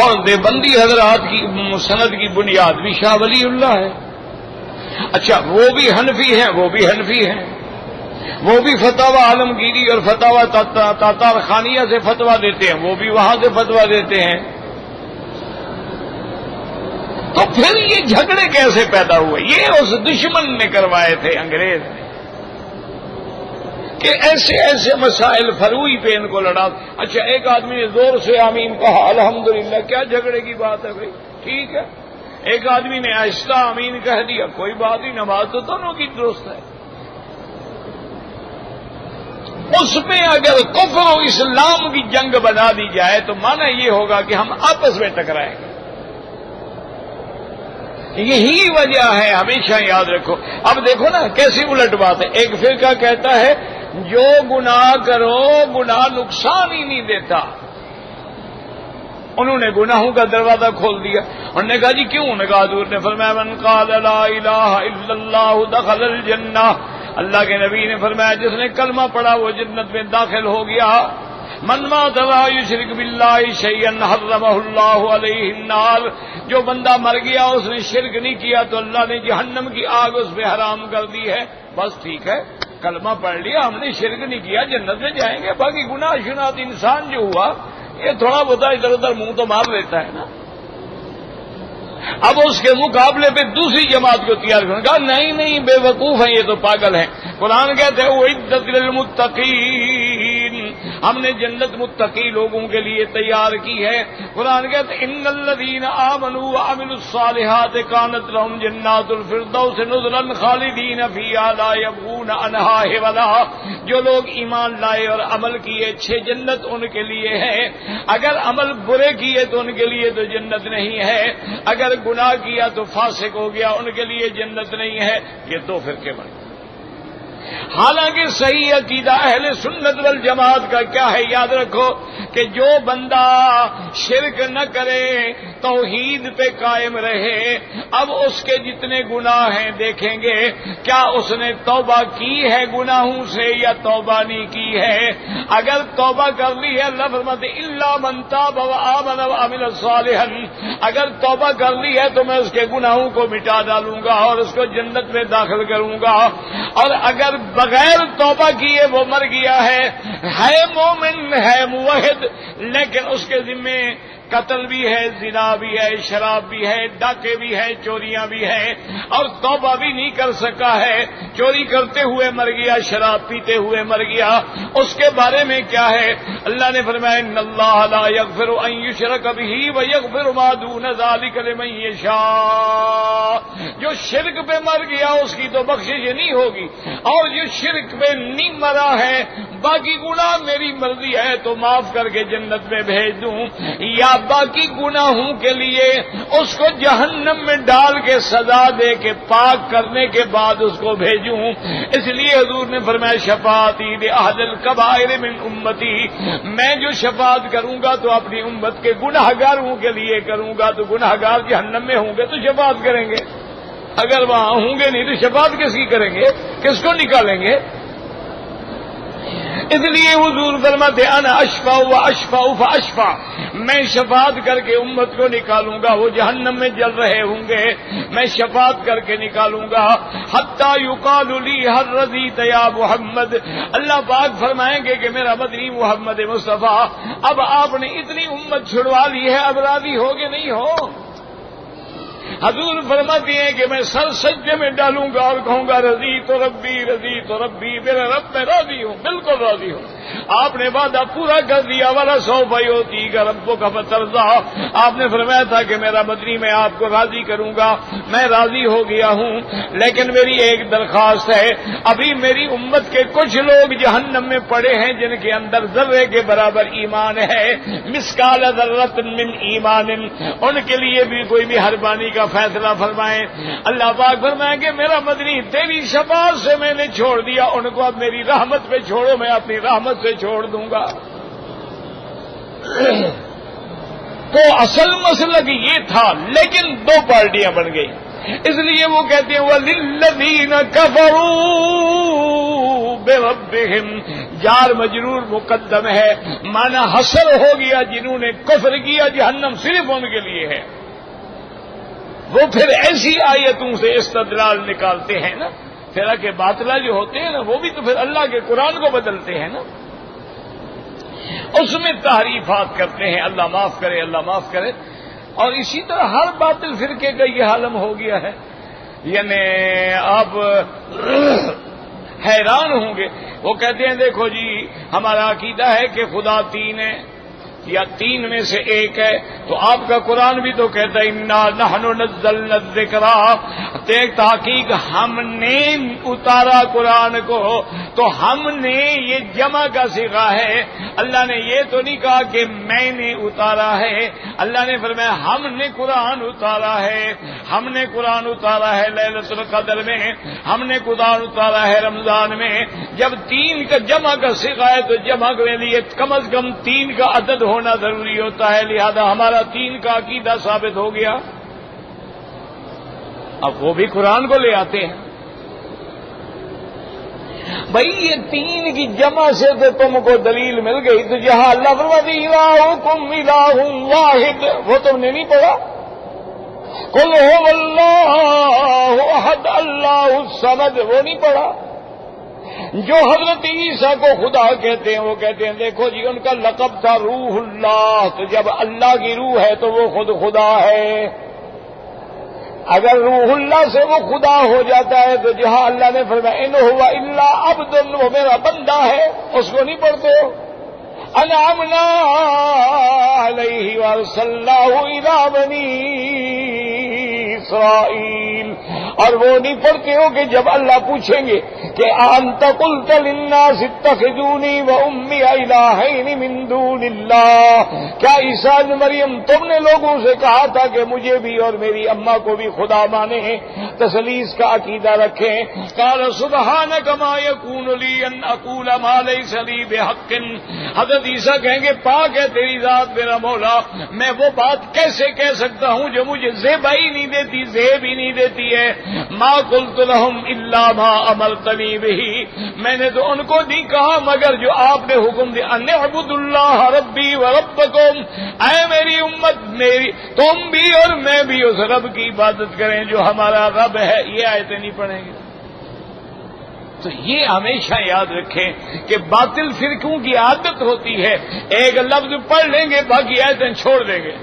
اور دیوبندی حضرات کی سند کی بنیاد بھی شاہ ولی اللہ ہے۔ اچھا وہ بھی حنفی ہیں، وہ بھی حنفی ہیں، وہ بھی فتاوی عالمگیری اور فتاوی تاتار خانیہ سے فتویٰ دیتے ہیں، وہ بھی وہاں سے فتویٰ دیتے ہیں۔ تو پھر یہ جھگڑے کیسے پیدا ہوئے؟ یہ اس دشمن نے کروائے تھے، انگریز نے، کہ ایسے ایسے مسائل فروئی پہ ان کو لڑا۔ اچھا ایک آدمی نے زور سے آمین کہا، الحمدللہ، کیا جھگڑے کی بات ہے بھائی، ٹھیک ہے۔ ایک آدمی نے آہستہ آمین کہہ دیا، کوئی بات نہیں، نماز تو دونوں کی درست ہے۔ اس میں اگر کفر و اسلام کی جنگ بنا دی جائے تو معنی یہ ہوگا کہ ہم آپس میں ٹکرائیں گے۔ یہی وجہ ہے، ہمیشہ یاد رکھو۔ اب دیکھو نا کیسی الٹ بات ہے، ایک فرقہ کہتا ہے جو گناہ کرو گناہ نقصان ہی نہیں دیتا، انہوں نے گناہوں کا دروازہ کھول دیا۔ انہوں نے کہا جی کیوں؟ انہوں نے کہا حضور نے فرمایا من قال لا الہ الا اللہ دخل الجنہ، اللہ کے نبی نے فرمایا جس نے کلمہ پڑھا وہ جنت میں داخل ہو گیا۔ من مات لا یشرک باللہ شیئا حرمہ اللہ علیہ النار، جو بندہ مر گیا اس نے شرک نہیں کیا تو اللہ نے جہنم کی آگ اس پہ حرام کر دی ہے۔ بس ٹھیک ہے، کلمہ پڑھ لیا، ہم نے شرک نہیں کیا، جنت میں جائیں گے۔ باقی گناہ شنات انسان جو ہوا یہ تھوڑا بہت ادھر ادھر منہ تو مار لیتا ہے نا۔ اب اس کے مقابلے پہ دوسری جماعت کو تیار کرنے کہا نہیں نہیں، بے وقوف ہیں، یہ تو پاگل ہیں۔ قرآن کہتے ہیں اعدت للمتقین، ہم نے جنت متقی لوگوں کے لیے تیار کی ہے۔ قرآن کہتے ہیں ان الذین آمنوا وعملوا الصالحات کانت لهم جنات الفردوس نزلا خالدین فیہا لا یبغون عنہا حولا، جو لوگ ایمان لائے اور عمل کیے اچھے، جنت ان کے لیے ہے۔ اگر عمل برے کیے تو ان کے لیے تو جنت نہیں ہے، اگر گناہ کیا تو فاسق ہو گیا، ان کے لیے جنت نہیں ہے۔ یہ دو فرقے بن گئے۔ حالانکہ صحیح عقیدہ اہل سنت والجماعت کا کیا ہے؟ یاد رکھو کہ جو بندہ شرک نہ کرے، توحید پہ قائم رہے، اب اس کے جتنے گناہ ہیں دیکھیں گے کیا اس نے توبہ کی ہے گناہوں سے یا توبہ نہیں کی ہے۔ اگر توبہ کر لی ہے، اللہ فرماتے الا من تاب وآمن وعمل صالحا، اگر توبہ کر لی ہے تو میں اس کے گناہوں کو مٹا ڈالوں گا اور اس کو جنت میں داخل کروں گا۔ اور اگر بغیر توبہ کیے وہ مر گیا ہے مومن، ہے موحد، لیکن اس کے ذمے قتل بھی ہے، زنا بھی ہے، شراب بھی ہے، ڈاکے بھی ہے، چوریاں بھی ہیں، اور توبہ بھی نہیں کر سکا ہے، چوری کرتے ہوئے مر گیا، شراب پیتے ہوئے مر گیا، اس کے بارے میں کیا ہے؟ اللہ نے فرمایا ان اللہ لا یغفر ان یشرک بہ ویغفر ما دون ذلک لمن یشاء، جو شرک پہ مر گیا اس کی تو بخشش نہیں ہوگی، اور جو شرک پہ نہیں مرا ہے باقی گناہ میری مرضی ہے تو معاف کر کے جنت میں بھیج دوں، یا باقی گناہوں کے لیے اس کو جہنم میں ڈال کے سزا دے کے پاک کرنے کے بعد اس کو بھیجوں۔ اس لیے حضور نے فرمایا شفاعتی لأہل الکبائر من امتی، میں جو شفاعت کروں گا تو اپنی امت کے گناہ گاروں کے لیے کروں گا، تو گناہ گار جہنم میں ہوں گے تو شفاعت کریں گے، اگر وہاں ہوں گے نہیں تو شفاعت کس کی کریں گے، کس کو نکالیں گے؟ اس لیے حضور فرماتے انا اشفع و اشفع فاشفع، میں شفاعت کر کے امت کو نکالوں گا، وہ جہنم میں جل رہے ہوں گے، میں شفاعت کر کے نکالوں گا، حتی یقال لی ہر رضیت یا محمد، اللہ پاک فرمائیں گے کہ میرا مدنی محمد مصطفیٰ اب آپ نے اتنی امت چھڑوا لی ہے، اب راضی ہو کہ نہیں ہو؟ حضور فرماتے ہیں کہ میں سر سجدے میں ڈالوں گا اور کہوں گا رضی تو ربی، میرا رب میں راضی ہوں، بالکل راضی ہوں۔ آپ نے وعدہ پورا کر دیا، والا سوف یعطیک ربک فترضی، آپ نے فرمایا تھا کہ میرا مدنی میں آپ کو راضی کروں گا، میں راضی ہو گیا ہوں، لیکن میری ایک درخواست ہے، ابھی میری امت کے کچھ لوگ جہنم میں پڑے ہیں جن کے اندر ذرے کے برابر ایمان ہے، مثقال ذرۃ من ایمان، ان کے لیے بھی کوئی مہربانی کا فیصلہ فرمائیں۔ اللہ پاک فرمائیں کہ میرا مدنی تیری شفاعت سے میں نے چھوڑ دیا، ان کو اب میری رحمت پہ چھوڑو، میں اپنی رحمت سے چھوڑ دوں گا۔ تو اصل مسئلہ کہ یہ تھا، لیکن دو پارٹیاں بن گئی، اس لیے وہ کہتے ہیں وَلِلَّذِينَ كَفَرُوا بِرَبِّهِمْ، جار مجرور مقدم ہے، معنی حصر ہو گیا، جنہوں نے کفر کیا جہنم صرف ان کے لیے ہے۔ وہ پھر ایسی آیتوں سے استدلال نکالتے ہیں نا، فرقہ کے باطلہ جو ہوتے ہیں نا، وہ بھی تو پھر اللہ کے قرآن کو بدلتے ہیں نا، اس میں تحریفات کرتے ہیں، اللہ معاف کرے، اللہ معاف کرے۔ اور اسی طرح ہر باطل فرقے کا یہ عالم ہو گیا ہے. یعنی آپ حیران ہوں گے. وہ کہتے ہیں دیکھو جی ہمارا عقیدہ ہے کہ خدا تین ہے یا تین میں سے ایک ہے، تو آپ کا قرآن بھی تو کہتا ہے انا نحن نزلنا الذکر، تحقیق ہم نے اتارا قرآن کو، تو ہم نے یہ جمع کا صیغہ ہے. اللہ نے یہ تو نہیں کہا کہ میں نے اتارا ہے، اللہ نے فرمایا ہم نے قرآن اتارا ہے. ہم نے قرآن اتارا ہے لیلۃ القدر میں، ہم نے قرآن اتارا ہے رمضان میں. جب تین کا جمع کا صیغہ ہے تو جمع کے لیے کم از کم تین کا عدد ہونا ضروری ہوتا ہے، لہذا ہمارا تین کا عقیدہ ثابت ہو گیا. اب وہ بھی قرآن کو لے آتے ہیں. بھائی یہ تین کی جمع سے تو تم کو دلیل مل گئی، تو جہاں اللہ فرماتے الہکم الہ واحد، وہ تم نے نہیں پڑھا. قل هو اللہ احد اللہ الصمد، وہ نہیں پڑھا. جو حضرت عیسیٰ کو خدا کہتے ہیں وہ کہتے ہیں دیکھو جی ان کا لقب تھا روح اللہ، تو جب اللہ کی روح ہے تو وہ خود خدا ہے. اگر روح اللہ سے وہ خدا ہو جاتا ہے تو جہاں اللہ نے فرمایا ان ہوا الا عبد، وہ میرا بندہ ہے، اس کو نہیں پڑھتے ہو. انعمنا علیہ وارسلناہ الی بنی اسرائیل، اور وہ نہیں پڑھتے ہو کہ جب اللہ پوچھیں گے کہ انت قلت للناس اتخذونی وامی الہین من دون اللہ، کیا عیسیٰ ابن مریم تم نے لوگوں سے کہا تھا کہ مجھے بھی اور میری اماں کو بھی خدا مانیں، تثلیث کا عقیدہ رکھیں. قال سبحانک ما یکون لی ان اقول ما لیس لی بحق، حضرت عیسیٰ کہیں گے پاک ہے تیری ذات میرا مولا، میں وہ بات کیسے کہہ سکتا ہوں جو مجھے زیبا ہی نہیں دیتی، زیب ہی نہیں دیتی ہے. ما قلت لهم الا ما امرتنی به، میں نے تو ان کو نہیں کہا مگر جو آپ نے حکم دیا. ان اعبدوا اللہ ربی وربکم، اے میری امت، میری تم بھی اور میں بھی اس رب کی عبادت کریں جو ہمارا رب ہے. یہ آیتیں نہیں پڑھیں گے. تو یہ ہمیشہ یاد رکھیں کہ باطل فرقوں کی عادت ہوتی ہے، ایک لفظ پڑھ لیں گے باقی آیتیں چھوڑ دیں گے.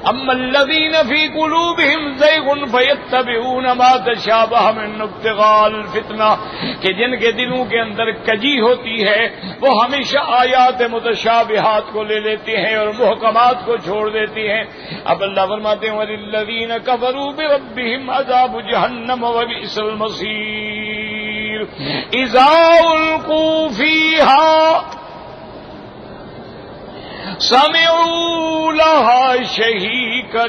اما الذین فی قلوبہم زیغ فیتبعون ما تشابہ من ابتغاء الفتنہ، کہ جن کے دلوں کے اندر کجی ہوتی ہے وہ ہمیشہ آیات متشابہات کو لے لیتے ہیں اور محکمات کو چھوڑ دیتے ہیں. اب اللہ فرماتے ہیں وللذین کفروا بربہم عذاب جہنم وبئس المصیر اذا القوا فیہا سمعوا لها شہیقا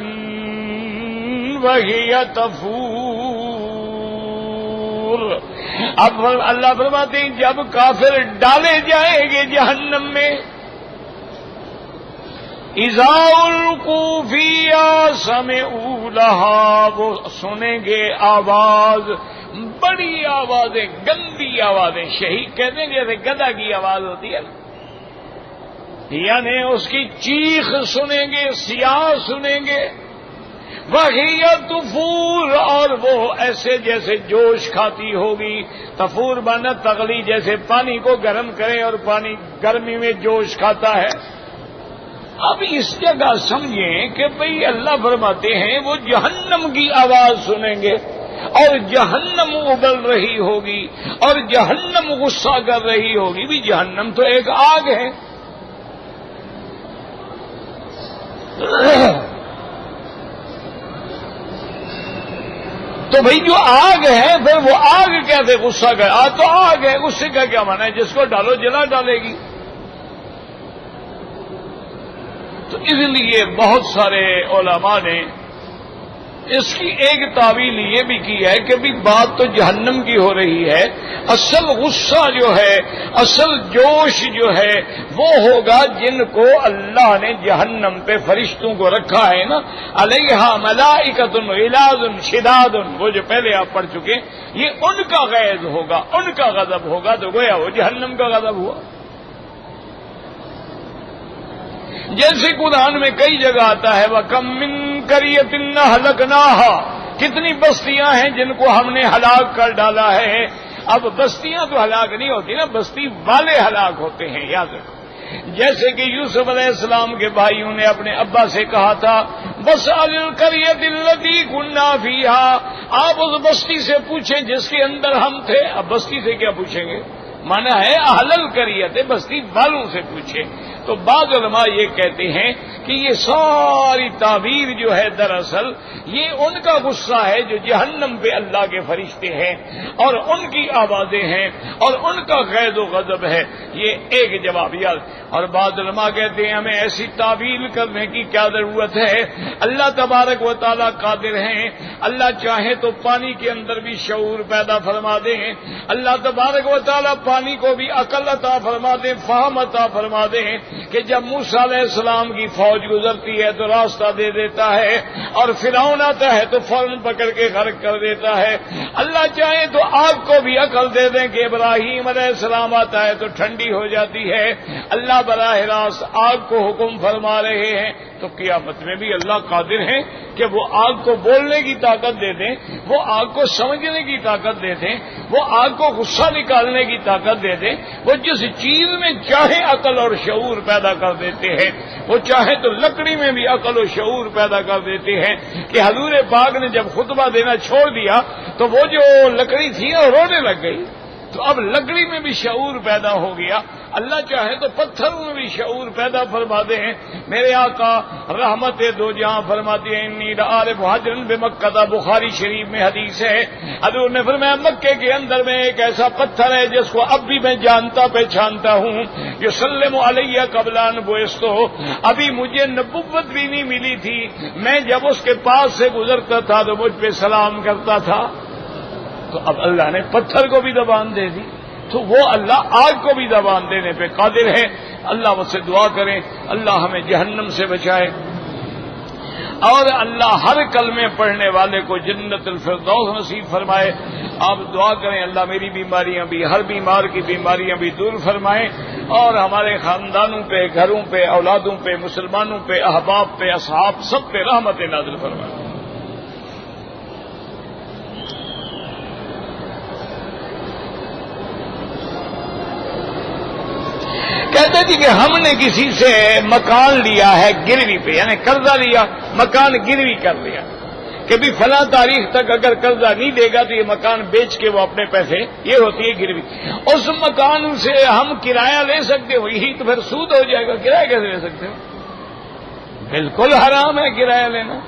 وہی تفور. اب اللہ فرماتے ہیں جب کافر ڈالے جائیں گے جہنم میں، اذا القوا فیہا سمعوا لها، وہ سنیں گے آواز، بڑی آوازیں، گندی آوازیں. شہیق کہتے ہیں جیسے گدھا کی آواز ہوتی ہے نا، یعنی اس کی چیخ سنیں گے، سیاہ سنیں گے. وہی تفور، اور وہ ایسے جیسے جوش کھاتی ہوگی. تفور مانا تغلی، جیسے پانی کو گرم کرے اور پانی گرمی میں جوش کھاتا ہے. اب اس جگہ سمجھیں کہ بھئی اللہ فرماتے ہیں وہ جہنم کی آواز سنیں گے اور جہنم ابل رہی ہوگی اور جہنم غصہ کر رہی ہوگی. بھی جہنم تو ایک آگ ہے. تو بھئی جو آگ ہے پھر وہ آگ کیسے غصہ کر، آگ تو آگ ہے، غصے کا کیا معنی ہے؟ جس کو ڈالو جلا ڈالے گی. تو اس لیے بہت سارے علماء نے اس کی ایک تعویل یہ بھی کی ہے کہ بھی بات تو جہنم کی ہو رہی ہے، اصل غصہ جو ہے، اصل جوش جو ہے وہ ہوگا جن کو اللہ نے جہنم پہ فرشتوں کو رکھا ہے نا، علیہا ملائکۃ غلاظ شداد، وہ جو پہلے آپ پڑھ چکے، یہ ان کا غیظ ہوگا، ان کا غضب ہوگا. تو گویا وہ جہنم کا غضب ہوا. جیسے قرآن میں کئی جگہ آتا ہے وَكَم مِّن قَرْيَةٍ أَهْلَكْنَاهَا، کتنی بستیاں ہیں جن کو ہم نے ہلاک کر ڈالا ہے. اب بستیاں تو ہلاک نہیں ہوتی نا، بستی والے ہلاک ہوتے ہیں. یاد رکھو جیسے کہ یوسف علیہ السلام کے بھائیوں نے اپنے ابا سے کہا تھا وَاسْأَلِ الْقَرْيَةَ الَّتِي كُنَّا فِيهَا، آپ اس بستی سے پوچھیں جس کے اندر ہم تھے. اب بستی سے کیا پوچھیں گے؟ مانا ہے اہل القریت، بستی والوں سے پوچھے. تو بعض علماء یہ کہتے ہیں کہ یہ ساری تعبیر جو ہے دراصل یہ ان کا غصہ ہے جو جہنم پہ اللہ کے فرشتے ہیں اور ان کی آوازیں ہیں اور ان کا غیظ و غضب ہے. یہ ایک جواب یاد. اور بعض علماء کہتے ہیں ہمیں ایسی تعبیر کرنے کی کیا ضرورت ہے؟ اللہ تبارک و تعالیٰ قادر ہیں، اللہ چاہے تو پانی کے اندر بھی شعور پیدا فرما دیں، اللہ تبارک و تعالیٰ پانی کو بھی عقل عطا فرما دیں، فہم عطا فرما دیں کہ جب موسیٰ علیہ السلام کی فوج گزرتی ہے تو راستہ دے دیتا ہے اور فرعون آتا ہے تو فوراً پکڑ کے غرق کر دیتا ہے. اللہ چاہے تو آگ کو بھی عقل دے دیں کہ ابراہیم علیہ السلام آتا ہے تو ٹھنڈی ہو جاتی ہے. اللہ براہ راست آگ کو حکم فرما رہے ہیں. تو قیامت میں بھی اللہ قادر ہیں کہ وہ آگ کو بولنے کی طاقت دے دیں، وہ آگ کو سمجھنے کی طاقت دے دیں، وہ آگ کو غصہ نکالنے کی طاقت دے دیں. وہ جس چیز میں چاہے عقل اور شعور پیدا کر دیتے ہیں، وہ چاہے تو لکڑی میں بھی عقل و شعور پیدا کر دیتے ہیں. کہ حضور پاک نے جب خطبہ دینا چھوڑ دیا تو وہ جو لکڑی تھی وہ رونے لگ گئی. تو اب لکڑی میں بھی شعور پیدا ہو گیا. اللہ چاہے تو پتھروں میں بھی شعور پیدا فرما دے ہیں. میرے آقا رحمت دو جہاں فرماتے ہیں انی لعارف حجرا بمکہ، بخاری شریف میں حدیث ہے. حضور نے فرمایا مکے کے اندر میں ایک ایسا پتھر ہے جس کو اب بھی میں جانتا پہچانتا ہوں، یسلم علیہ قبل ان بعثت، ابھی مجھے نبوت بھی نہیں ملی تھی، میں جب اس کے پاس سے گزرتا تھا تو مجھ پہ سلام کرتا تھا. تو اب اللہ نے پتھر کو بھی زبان دے دی، تو وہ اللہ آگ کو بھی زبان دینے پہ قادر ہے. اللہ مجھ سے دعا کریں اللہ ہمیں جہنم سے بچائے، اور اللہ ہر کلمے پڑھنے والے کو جنت الفردوس نصیب فرمائے. آپ دعا کریں اللہ میری بیماریاں بھی، ہر بیمار کی بیماریاں بھی دور فرمائیں، اور ہمارے خاندانوں پہ، گھروں پہ، اولادوں پہ، مسلمانوں پہ، احباب پہ، اصحاب سب پہ رحمت نازل فرمائے. کہتے جی کہ ہم نے کسی سے مکان لیا ہے گروی پہ، یعنی قرضہ لیا، مکان گروی کر لیا کہ بھی فلاں تاریخ تک اگر قرضہ نہیں دے گا تو یہ مکان بیچ کے وہ اپنے پیسے، یہ ہوتی ہے گروی. اس مکان سے ہم کرایہ لے سکتے ہو؟ یہی تو پھر سود ہو جائے گا. کرایہ کیسے لے سکتے ہو؟ بالکل حرام ہے کرایہ لینا.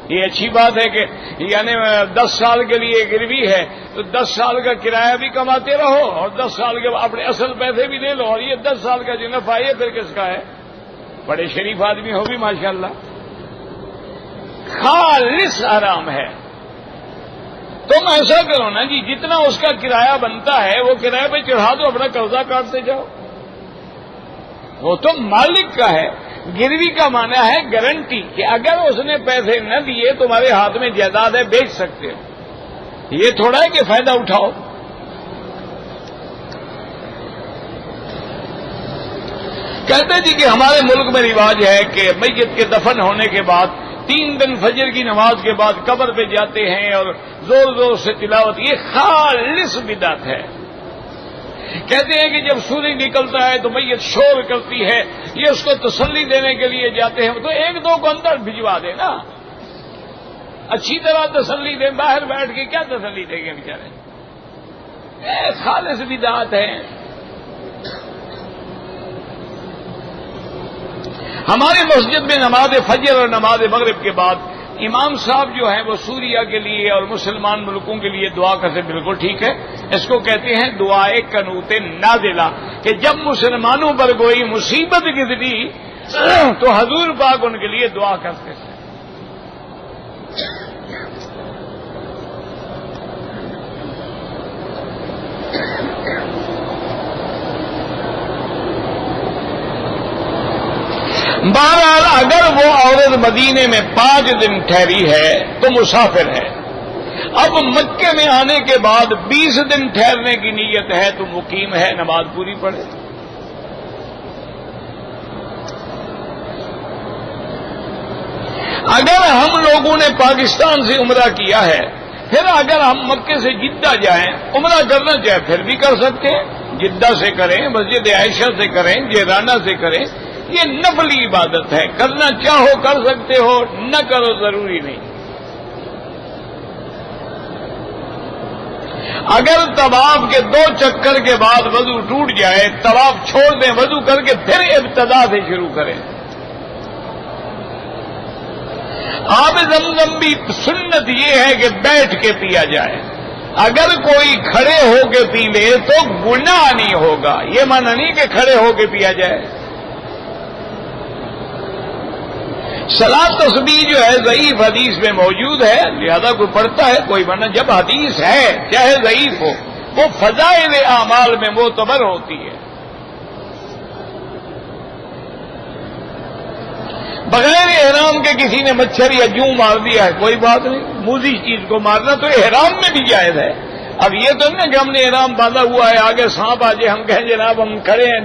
یہ اچھی بات ہے کہ یعنی 10 سال کے لیے گروی ہے تو 10 سال کا کرایہ بھی کماتے رہو اور 10 سال کے اپنے اصل پیسے بھی لے لو، اور یہ 10 سال کا جو نفع ہے پھر کس کا ہے؟ بڑے شریف آدمی ہو بھی ماشاءاللہ. خالص حرام ہے. تم ایسا کرو نا جی جتنا اس کا کرایہ بنتا ہے وہ کرایہ پہ چڑھا دو، اپنا قرضہ کاٹتے جاؤ، وہ تو مالک کا ہے. گروی کا معنی ہے گارنٹی کہ اگر اس نے پیسے نہ دیے تمہارے ہاتھ میں جائیداد ہے، بیچ سکتے ہو. یہ تھوڑا ہے کہ فائدہ اٹھاؤ. کہتے جی کہ ہمارے ملک میں رواج ہے کہ میت کے دفن ہونے کے بعد 3 دن فجر کی نماز کے بعد قبر پہ جاتے ہیں اور زور زور سے تلاوت. یہ خالص بدعت ہے. کہتے ہیں کہ جب سورج نکلتا ہے تو میت شور کرتی ہے، یہ اس کو تسلی دینے کے لیے جاتے ہیں. تو 1-2 کو اندر بھجوا دے نا، اچھی طرح تسلی دیں. باہر بیٹھ کے کیا تسلی دیں گے بیچارے؟ خالص بدعت ہے. ہماری مسجد میں نماز فجر اور نماز مغرب کے بعد امام صاحب جو ہیں وہ سوریہ کے لیے اور مسلمان ملکوں کے لیے دعا کرتے. بالکل ٹھیک ہے، اس کو کہتے ہیں دعائے قنوت نازلہ، کہ جب مسلمانوں پر کوئی مصیبت گزری تو حضور پاک ان کے لیے دعا کرتے تھے. بہرحال اگر وہ عورت مدینے میں 5 دن ٹھہری ہے تو مسافر ہے. اب مکے میں آنے کے بعد 20 دن ٹھہرنے کی نیت ہے تو مقیم ہے، نماز پوری پڑھے. اگر ہم لوگوں نے پاکستان سے عمرہ کیا ہے، پھر اگر ہم مکے سے جدہ جائیں عمرہ کرنا چاہے پھر بھی کر سکتے ہیں. جدہ سے کریں، مسجد عائشہ سے کریں، جیرانہ سے کریں، یہ نفلی عبادت ہے، کرنا چاہو کر سکتے ہو، نہ کرو ضروری نہیں۔ اگر طواف کے 2 چکر کے بعد وضو ٹوٹ جائے، طواف چھوڑ دیں، وضو کر کے پھر ابتدا سے شروع کریں۔ آب زمزم بھی سنت یہ ہے کہ بیٹھ کے پیا جائے، اگر کوئی کھڑے ہو کے پی لے تو گناہ نہیں ہوگا، یہ معنی نہیں کہ کھڑے ہو کے پیا جائے۔ صلاۃ تسبیح جو ہے ضعیف حدیث میں موجود ہے، لہذا کوئی پڑھتا ہے کوئی ورنہ جب حدیث ہے چاہے ضعیف ہو وہ فضائل اعمال میں معتبر ہوتی ہے۔ بغیر احرام کے کسی نے مچھر یا جوں مار دیا ہے کوئی بات نہیں، موذی چیز کو مارنا تو احرام میں بھی جائز ہے۔ اب یہ تو نہیں کہ ہم نے احرام باندھا ہوا ہے آگے سانپ آ جائے ہم کہیں جناب ہم کھڑے ہیں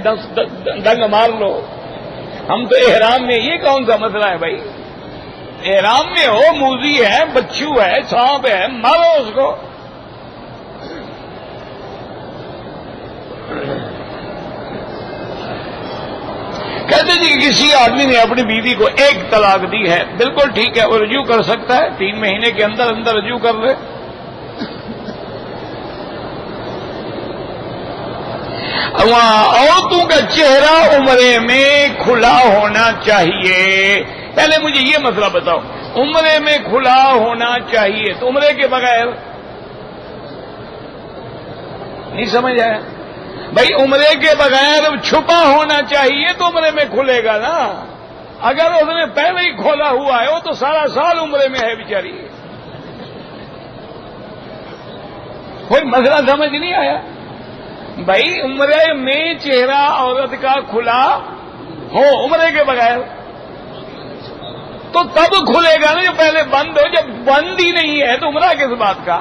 ڈنگ مار لو، ہم تو احرام میں، یہ کون سا مسئلہ ہے بھائی؟ احرام میں ہو، موذی ہے، بچھو ہے، سانپ ہے، مارو اس کو۔ کہتے جی کسی آدمی نے اپنی بیوی کو 1 طلاق دی ہے، بالکل ٹھیک ہے، وہ رجوع کر سکتا ہے، 3 مہینے کے اندر اندر رجوع کر لے۔ عورتوں کا چہرہ عمرے میں کھلا ہونا چاہیے۔ پہلے مجھے یہ مسئلہ بتاؤ، عمرے میں کھلا ہونا چاہیے تو عمرے کے بغیر نہیں سمجھ آیا بھائی؟ عمرے کے بغیر چھپا ہونا چاہیے تو عمرے میں کھلے گا نا۔ اگر اس نے پہلے ہی کھولا ہوا ہے وہ تو سارا سال عمرے میں ہے بیچاری۔ کوئی مسئلہ سمجھ نہیں آیا بھائی؟ عمرے میں چہرہ عورت کا کھلا ہو عمرے کے بغیر تو تب کھلے گا نا جو پہلے بند ہو، جب بند ہی نہیں ہے تو عمرہ کس بات کا؟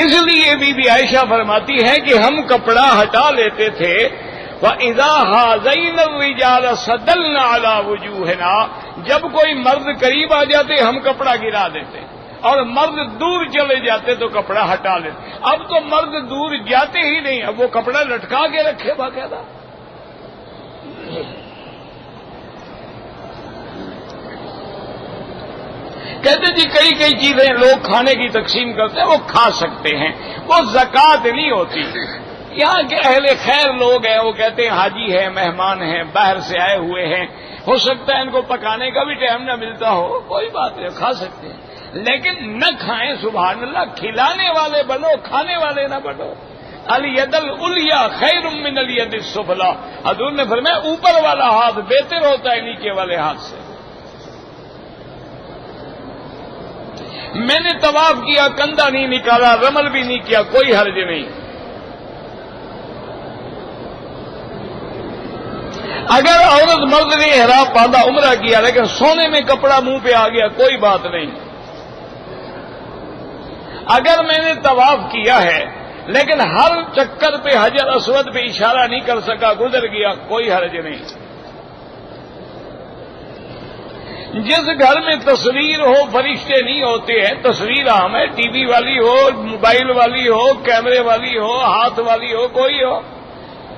اس لیے بی بی عائشہ فرماتی ہے کہ ہم کپڑا ہٹا لیتے تھے، وَإِذَا هَذَيْنَ الرِّجَالَ سَدَلْنَا عَلَى وُجُوهِنَا، جب کوئی مرد قریب آ جاتے ہم کپڑا گرا دیتے، اور مرد دور چلے جاتے تو کپڑا ہٹا لیتے۔ اب تو مرد دور جاتے ہی نہیں، اب وہ کپڑا لٹکا کے رکھے باقاعدہ۔ کہتے جی کئی چیزیں لوگ کھانے کی تقسیم کرتے ہیں وہ کھا سکتے ہیں، وہ زکوٰۃ نہیں ہوتی۔ یہاں کے اہل خیر لوگ ہیں وہ کہتے ہیں حاجی ہیں، مہمان ہیں، باہر سے آئے ہوئے ہیں، ہو سکتا ہے ان کو پکانے کا بھی ٹائم نہ ملتا ہو، کوئی بات نہیں کھا سکتے ہیں، لیکن نہ کھائیں، سبحان اللہ، کھلانے والے بنو، کھانے والے نہ بنو۔ الید العلیٰ خیر من الید السفلیٰ، حضور نے فرمایا اوپر والا ہاتھ بہتر ہوتا ہے نیچے والے ہاتھ سے۔ میں نے طواف کیا، کندھا نہیں نکالا، رمل بھی نہیں کیا، کوئی حرج نہیں۔ اگر عورت مرد نے احرام باندھا عمرہ کیا لیکن سونے میں کپڑا منہ پہ آ گیا کوئی بات نہیں۔ اگر میں نے طواف کیا ہے لیکن ہر چکر پہ حجر اسود پہ اشارہ نہیں کر سکا، گزر گیا، کوئی حرج نہیں۔ جس گھر میں تصویر ہو فرشتے نہیں ہوتے ہیں، تصویر عام ہے، ٹی وی والی ہو، موبائل والی ہو، کیمرے والی ہو، ہاتھ والی ہو، کوئی ہو،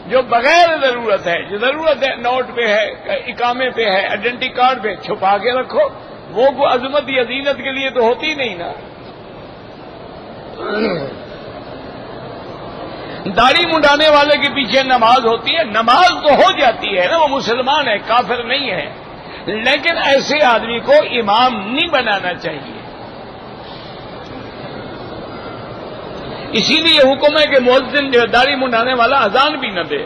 جو بغیر ضرورت ہے، جو ضرورت ہے نوٹ پہ ہے، اقامے پہ ہے، آئیڈینٹی کارڈ پہ، چھپا کے رکھو، وہ کو عظمت یا زینت کے لیے تو ہوتی نہیں نا۔ داڑھی منڈانے والے کے پیچھے نماز ہوتی ہے، نماز تو ہو جاتی ہے نا، وہ مسلمان ہے، کافر نہیں ہے، لیکن ایسے آدمی کو امام نہیں بنانا چاہیے۔ اسی لیے حکم ہے کہ مؤذن جو داڑھی منڈانے والا اذان بھی نہ دے۔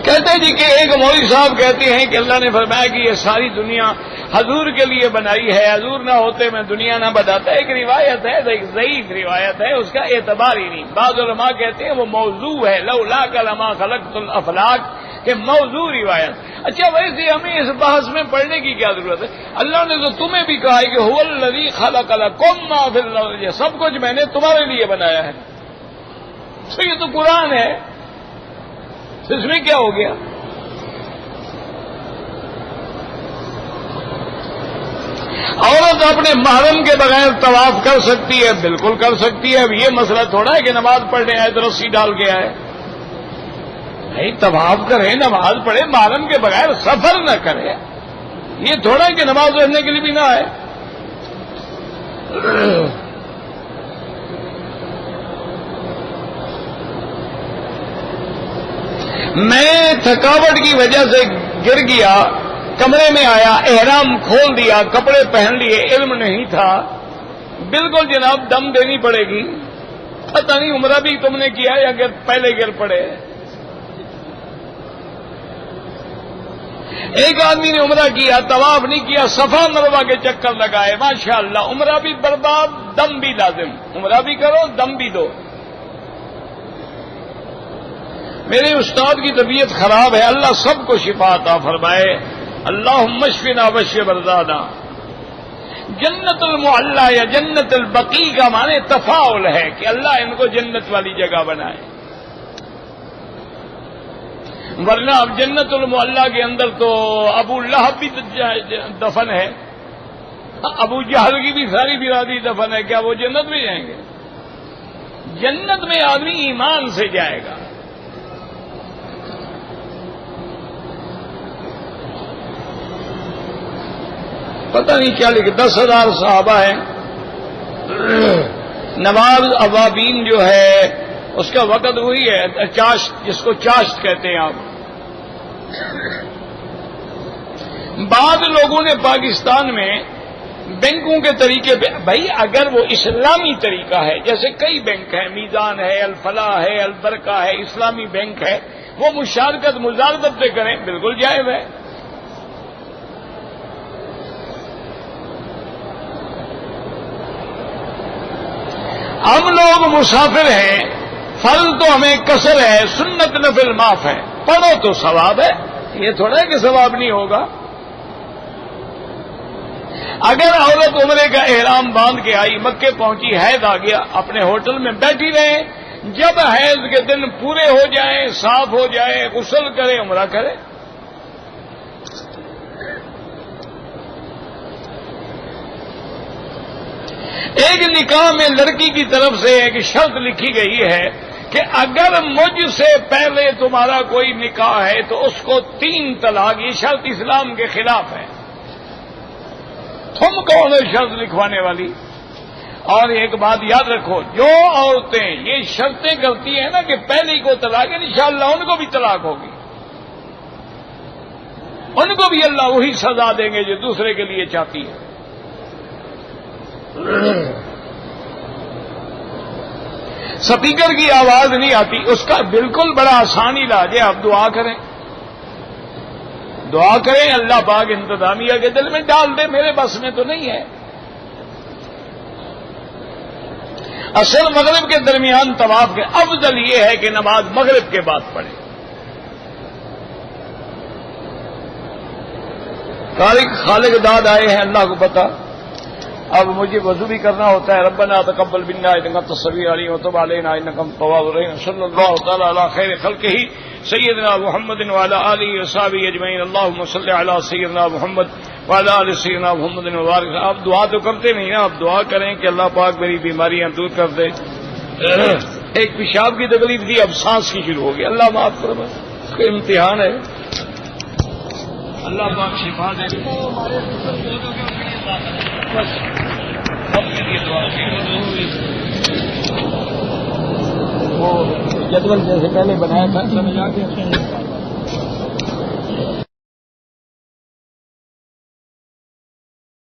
کہتے ہیں جی کہ ایک مولوی صاحب کہتے ہیں کہ اللہ نے فرمایا کہ یہ ساری دنیا حضور کے لیے بنائی ہے، حضور نہ ہوتے میں دنیا نہ بناتا۔ ایک روایت ہے، ایک ضعیف روایت ہے، اس کا اعتبار ہی نہیں۔ بعض علماء کہتے ہیں وہ موضوع ہے، لولاک لما خلقت الافلاک، کہ موضوع روایت۔ اچھا ویسے ہمیں اس بحث میں پڑھنے کی کیا ضرورت ہے؟ اللہ نے تو تمہیں بھی کہا ہے کہ هو الذی خلق لکم ما فی الارض، سب کچھ میں نے تمہارے لیے بنایا ہے، تو یہ تو قرآن ہے، اس میں کیا ہو گیا؟ عورت اپنے محرم کے بغیر طواف کر سکتی ہے؟ بالکل کر سکتی ہے. اب یہ مسئلہ تھوڑا ہے کہ نماز پڑھنے آئے تو رسی ڈال کے آئے. نہیں، طواف کرے، نماز پڑھے، محرم کے بغیر سفر نہ کرے. یہ تھوڑا ہے کہ نماز پڑھنے کے لیے بھی نہ آئے. میں تھکاوٹ کی وجہ سے گر گیا، کمرے میں آیا، احرام کھول دیا، کپڑے پہن لیے، علم نہیں تھا. بالکل جناب دم دینی پڑے گی. پتہ نہیں عمرہ بھی تم نے کیا یا پہلے گر پڑے. ایک آدمی نے عمرہ کیا، طواف نہیں کیا، صفا مروہ کے چکر لگائے، ماشاءاللہ عمرہ بھی برباد، دم بھی لازم. عمرہ بھی کرو، دم بھی دو. میرے استاد کی طبیعت خراب ہے، اللہ سب کو شفا عطا فرمائے. اللہم اشفنا واشف مرضانا. جنت المعلا یا جنت البقیع کا معنی تفاعل ہے کہ اللہ ان کو جنت والی جگہ بنائے. ورنہ اب جنت المعلا کے اندر تو ابو لہب بھی دفن ہے، ابو جہل کی بھی ساری برادری دفن ہے. کیا وہ جنت میں جائیں گے؟ جنت میں آدمی ایمان سے جائے گا. پتہ نہیں کیا لکھے 10,000 صحابہ ہیں. نواز ابابین جو ہے اس کا وقت وہی ہے چاشت، جس کو چاشت کہتے ہیں آپ. بعض لوگوں نے پاکستان میں بینکوں کے طریقے پہ، بھائی اگر وہ اسلامی طریقہ ہے، جیسے کئی بینک ہیں، میزان ہے، الفلاح ہے، البرکہ ہے، اسلامی بینک ہے، وہ مشارکت مزاربت پہ کریں، بالکل جائز ہے. ہم لوگ مسافر ہیں، فرض تو ہمیں قصر ہے، سنت نفل معاف ہے، پڑھو تو ثواب ہے. یہ تھوڑا ہے کہ ثواب نہیں ہوگا. اگر عورت عمرے کا احرام باندھ کے آئی، مکے پہنچی، حیض آ گیا، اپنے ہوٹل میں بیٹھی رہے، جب حیض کے دن پورے ہو جائیں، صاف ہو جائے، غسل کرے، عمرہ کرے. ایک نکاح میں لڑکی کی طرف سے ایک شرط لکھی گئی ہے کہ اگر مجھ سے پہلے تمہارا کوئی نکاح ہے تو اس کو 3 طلاق. یہ شرط اسلام کے خلاف ہے. تم کون ہو شرط لکھوانے والی؟ اور ایک بات یاد رکھو، جو عورتیں یہ شرطیں کرتی ہیں نا کہ پہلی کو طلاق ہے، انشاءاللہ ان کو بھی طلاق ہوگی، ان کو بھی اللہ وہی سزا دیں گے جو دوسرے کے لیے چاہتی ہے. سپیکر کی آواز نہیں آتی، اس کا بالکل بڑا آسان علاج ہے. آپ دعا کریں، دعا کریں، اللہ پاک انتظامیہ کے دل میں ڈال دے. میرے بس میں تو نہیں ہے. عصر مغرب کے درمیان طواف کے افضل یہ ہے کہ نماز مغرب کے بعد پڑھے. خالق داد آئے ہیں، اللہ کو پتا. اب مجھے وضو بھی کرنا ہوتا ہے. ربنا تقبل منا انک انت السمیع العلیم وتب علینا انک انت التواب الرحیم. صلی اللہ تعالی علی خیر خلقہ سیدنا محمد وعلی آلہ وصحبہ اجمعین. اللهم صل علی سیدنا محمد وعلی آل سیدنا محمد وبارک. آپ دعا تو کرتے نہیں نا، آپ دعا کریں کہ اللہ پاک میری بیماریاں دور کر دے. ایک پیشاب کی تکلیف تھی، اب سانس کی شروع ہو گئی. اللہ معاف کرے، اس کا امتحان ہے. اللہ پاک شفا دے. بس اب کے لیے دعا وہ جدول جیسے پہلے بنایا تھا سمجھ آ گیا.